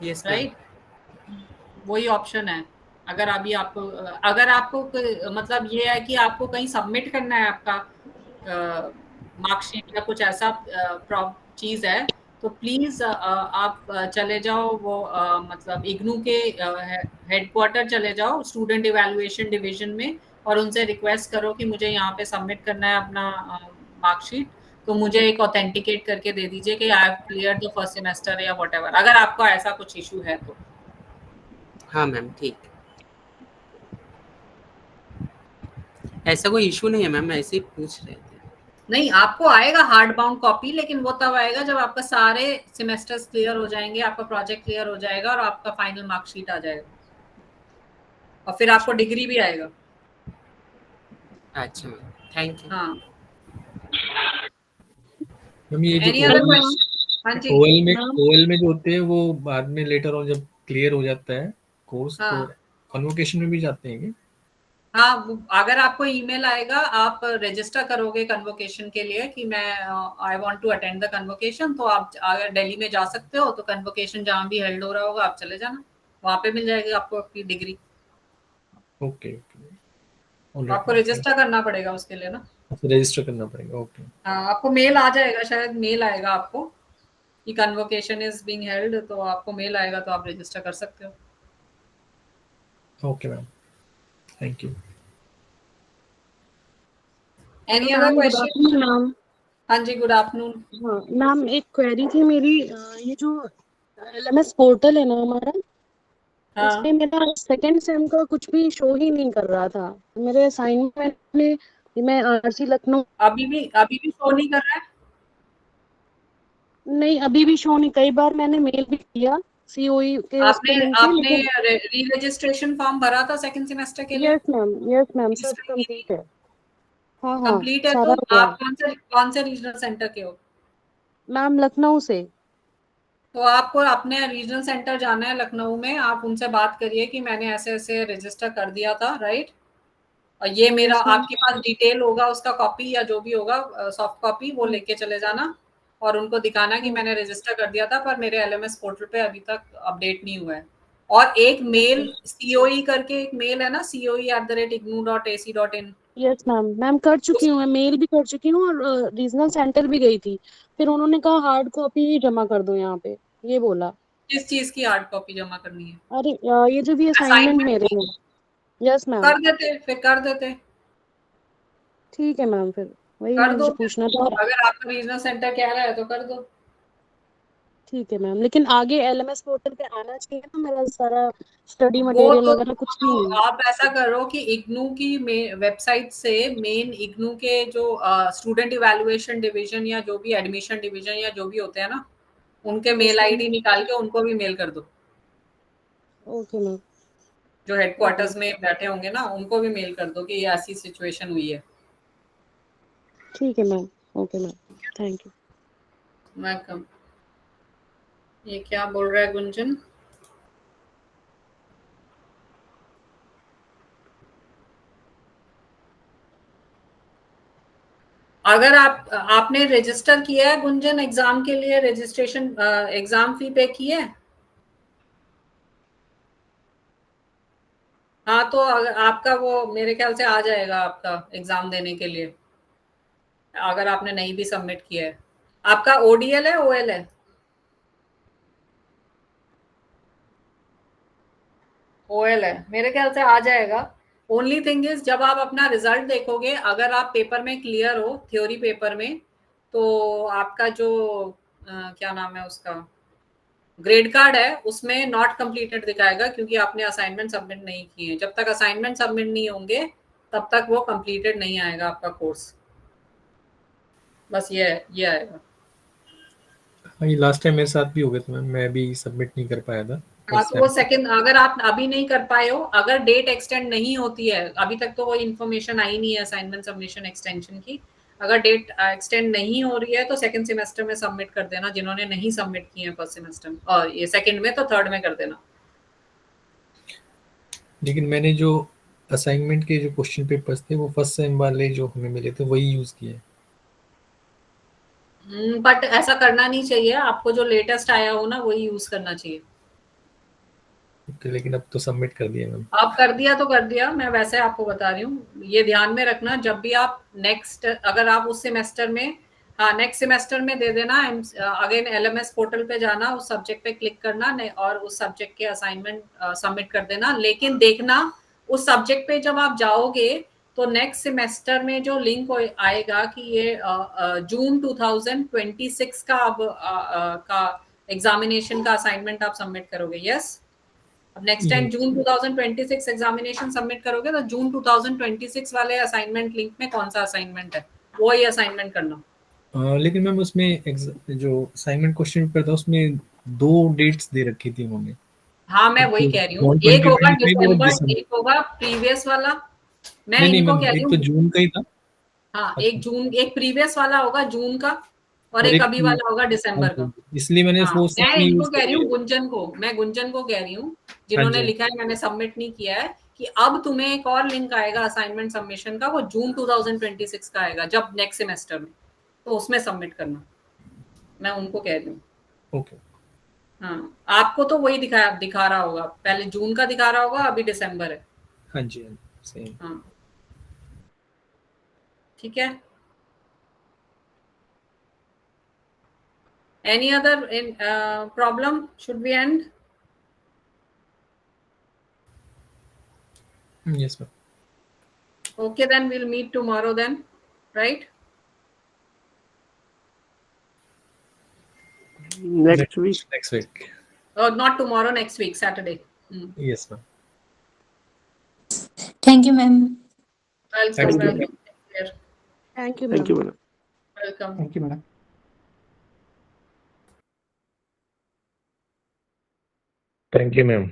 Yes ma'am. राइट, वही ऑप्शन है। अगर आपको मतलब ये है कि आपको कहीं सबमिट करना है आपका मार्कशीट या कुछ ऐसा चीज है, तो प्लीज आप चले जाओ वो मतलब इग्नू के हेडक्वार्टर चले जाओ स्टूडेंट इवैल्यूएशन डिवीजन में, और उनसे रिक्वेस्ट करो कि मुझे यहाँ पे सबमिट करना है अपना मार्कशीट, तो मुझे एक ऑथेंटिकेट करके दे दीजिए कि I have clear the first semester या व्हाटएवर, अगर आपका ऐसा कुछ इशू है तो। हाँ मैम ठीक। ऐसा कोई इशू नहीं है मैम, ऐसे ही पूछ रहे थे। नहीं, आपको आएगा हार्ड बाउंड कॉपी, लेकिन वो तब आएगा जब आपका सारे सेमेस्टर्स क्लियर हो जाएंगे, आपका प्रोजेक्ट क्लियर हो जाएगा और आपका फाइनल मार्कशीट आ जाएगा, और फिर आपको डिग्री भी आएगा। अच्छा मैम, थैंक यू। हाँ, मैम ये जो एनी अदर OL में क्वेश्चन? हाँ जी, OL में जो होते हैं वो बाद में लेटर ऑन जब क्लियर हो जाता है कोर्स तो हाँ कन्वोकेशन में भी जाते हैं क्या? हाँ, अगर आपको ईमेल आएगा, आप रजिस्टर करोगे कन्वोकेशन के लिए कि मैं I want to attend the convocation, तो आप अगर दिल्ली में जा सकते हो, तो कन्वोकेशन जहाँ भी हेल्ड हो रहा होगा आप चले जाना, वहाँ पे मिल जाएगी आपको आपकी डिग्री। ओके आपको रजिस्टर करना पड़ेगा उसके लिए ना। रजिस्टर करना पड़ेगा। ओके हाँ, आपको मेल आ जाएगा, शायद मेल आएगा आपको कि कन्वोकेशन इज बीइंग हेल्ड, तो आपको मेल आएगा, तो आप रजिस्टर कर सकते हो। Okay ma'am, thank you. Any ma'am other good question? Afternoon ma'am. हाँ जी, गुड आफ्टरनून। हाँ मैम, एक क्वेरी थी मेरी। ये जो LMS पोर्टल है ना हमारा, हाँ, उस पे मेरा सेकंड सेम का कुछ भी शो ही नहीं कर रहा था। मेरे असाइनमेंट में मैं RC लखनऊ अभी भी शो नहीं कर रहा है? नहीं, अभी भी शो नहीं। कई बार मैंने मेल भी किया COE के उस पे लिंक पे, आपने लेकिन री रजिस्ट्रेशन फॉर्म भरा था सेकंड सेमेस्टर के लिए? यस मैम सब कंप्लीट है। हाँ हाँ, कंप्लीट है, सारा तो हो गया आप कौन से रीजनल सेंटर के हो? मैम। लखनऊ से। तो आपको अपने रीजनल सेंटर जाना है लखनऊ में, आप उनसे बात करिए कि मैंने ऐसे ऐसे रजिस्टर कर दिया था, राइट, और ये मेरा, यस मैम। आपके पास डिटेल होगा उसका, कॉपी या जो भी होगा सॉफ्ट कॉपी, वो लेके चले जाना और उनको दिखाना कि मैंने रजिस्टर कर दिया था, पर मेरे LMS पोर्टल पे अभी तक अपडेट नहीं हुआ है। और एक मेल COE करके एक मेल है ना, COE@ignou.ac.in, यस मैम कर चुकी हूँ, मैं मेल भी कर चुकी हूँ और रीजनल सेंटर भी गई थी। फिर उन्होंने कहा हार्ड कॉपी ही जमा कर दो यहाँ पे, ये बोला। किस चीज की हार्ड कॉपी जमा करनी है? अरे ये जो भी असाइनमेंट असाइनमेंट मेरे हैं। Yes ma'am. कर देते। ठीक है मैम, फिर वही कर दो मुझे पूछना था। अगर आपका रीजनल सेंटर कह रहा है तो कर दो। ठीक है मैम, लेकिन आगे LMS पोर्टल पे आना चाहिए ना मेरा सारा स्टडी वो मटेरियल तो वगैरह, कुछ भी नहीं। आप ऐसा करो कि इग्नू की वेबसाइट से मेन इग्नू के जो स्टूडेंट इवैल्यूएशन डिवीजन या जो भी एडमिशन डिवीजन या जो भी होते हैं ना, उनके मेल Yes, ID निकाल के उनको भी मेल कर दो। Okay ma'am. जो हेडक्वार्टर्स में बैठे होंगे ना, उनको भी मेल कर दो कि ये ऐसी सिचुएशन हुई है। ठीक है ma'am, okay ma'am, thank you. Welcome. ये क्या बोल रहा है गुंजन? अगर आपने रजिस्टर किया है गुंजन एग्जाम के लिए, रजिस्ट्रेशन एग्जाम फी पे की है? हाँ, तो आपका वो मेरे ख्याल से आ जाएगा आपका एग्जाम देने के लिए, अगर आपने नहीं भी सबमिट किया है। आपका ODL है OL है? OL है, मेरे ख्याल से आ जाएगा। ओनली थिंग इज, जब आप अपना रिजल्ट देखोगे, अगर आप पेपर में क्लियर हो, थ्योरी पेपर में, तो आपका जो क्या नाम है उसका, ग्रेड कार्ड है, उसमें नॉट कंप्लीटेड दिखाएगा, क्योंकि आपने असाइनमेंट सबमिट नहीं किए हैं। जब तक असाइनमेंट सबमिट नहीं होंगे तब तक वो कंप्लीटेड नहीं आएगा आपका कोर्स। बस ये आएगा। हाँ, ये लास्ट टाइम मेरे साथ भी हो गया था मैम, मैं भी सबमिट नहीं कर पाया था। हाँ, तो वो सेकंड, अगर आप अभी नहीं कर पाए हो, अगर डेट एक्सटेंड नहीं होती है, अभी तक तो वो इन्फॉर्मेशन आई नहीं है असाइनमेंट सबमिशन एक्सटेंशन की, अगर डेट एक्सटेंड नहीं हो रही है तो सेकंड सेमेस्टर में सबमिट कर देना, जिन्होंने नहीं सबमिट किए हैं फर्स्ट सेमेस्टर में, और ये सेकंड में तो थर्ड में कर देना। लेकिन मैंने जो असाइनमेंट के जो क्वेश्चन पेपर्स थे वो फर्स्ट सेम वाले जो हमें मिले थे वही यूज किए। बट ऐसा करना नहीं चाहिए, आपको जो लेटेस्ट आया हो ना वही यूज करना चाहिए। लेकिन अब तो सबमिट कर दिया मैम। आप कर दिया तो कर दिया, मैं वैसे आपको बता रही हूँ, ये ध्यान में रखना जब भी आप नेक्स्ट, अगर आप उस सेमेस्टर में, हाँ नेक्स्ट सेमेस्टर में दे देना, अगेन LMS पोर्टल पे जाना, उस सब्जेक्ट पे क्लिक करना और उस सब्जेक्ट के असाइनमेंट सबमिट कर देना। लेकिन देखना, उस सब्जेक्ट पे जब आप जाओगे तो नेक्स्ट सेमेस्टर में जो लिंक आएगा कि ये जून 2026 का अब का एग्जामिनेशन का असाइनमेंट आप सबमिट करोगे। यस, अब नेक्स्ट टाइम जून 2026 एग्जामिनेशन सबमिट करोगे तो जून 2026 वाले असाइनमेंट लिंक में कौन सा असाइनमेंट है वही असाइनमेंट करना। लेकिन मैम उसमें जो असाइनमेंट क्वेश्चन पेपर था उसमें 2 डेट्स दे रखी थी उन्होंने। हाँ मैं वही कह रही हूँ, तो एक होगा 125 और दिसंबर, दिसंबर। एक होगा प्रीवियस वाला। मैं नहीं इनको मैम, कह रही एक तो हूँ, जून का ही था हाँ अच्छा। एक जून, एक प्रीवियस वाला होगा जून का, और और एक एक अभी वाला होगा दिसंबर का। इसलिए मैंने हाँ वो मैं सेम इनको यूज कह रही हूँ, किया। मैं गुंजन को कह रही हूँ हाँ जिन्होंने जी। लिखा है, मैंने सबमिट नहीं किया है, कि अब तुम्हें एक और लिंक आएगा असाइनमेंट सबमिशन का, वो जून 2026 का आएगा, जब नेक्स्ट सेमेस्टर में, तो उसमें सबमिट करना। मैं उनको कह रही हूँ। ओके। हाँ आपको तो वही दिखा रहा होगा, पहले जून का दिखा रहा होगा, अभी दिसंबर है। हाँ जी, हाँ जी, सेम। हाँ ठीक है। Any other problem? Should we end? Yes ma'am. Okay, then we'll meet tomorrow then, right? Next week next week. Not tomorrow, next week, Saturday. Yes ma'am. Thank you ma'am. Welcome, Thank you. welcome. Take care. Thank you thank ma'am. You madam. Welcome. Thank you madam. Thank you, ma'am.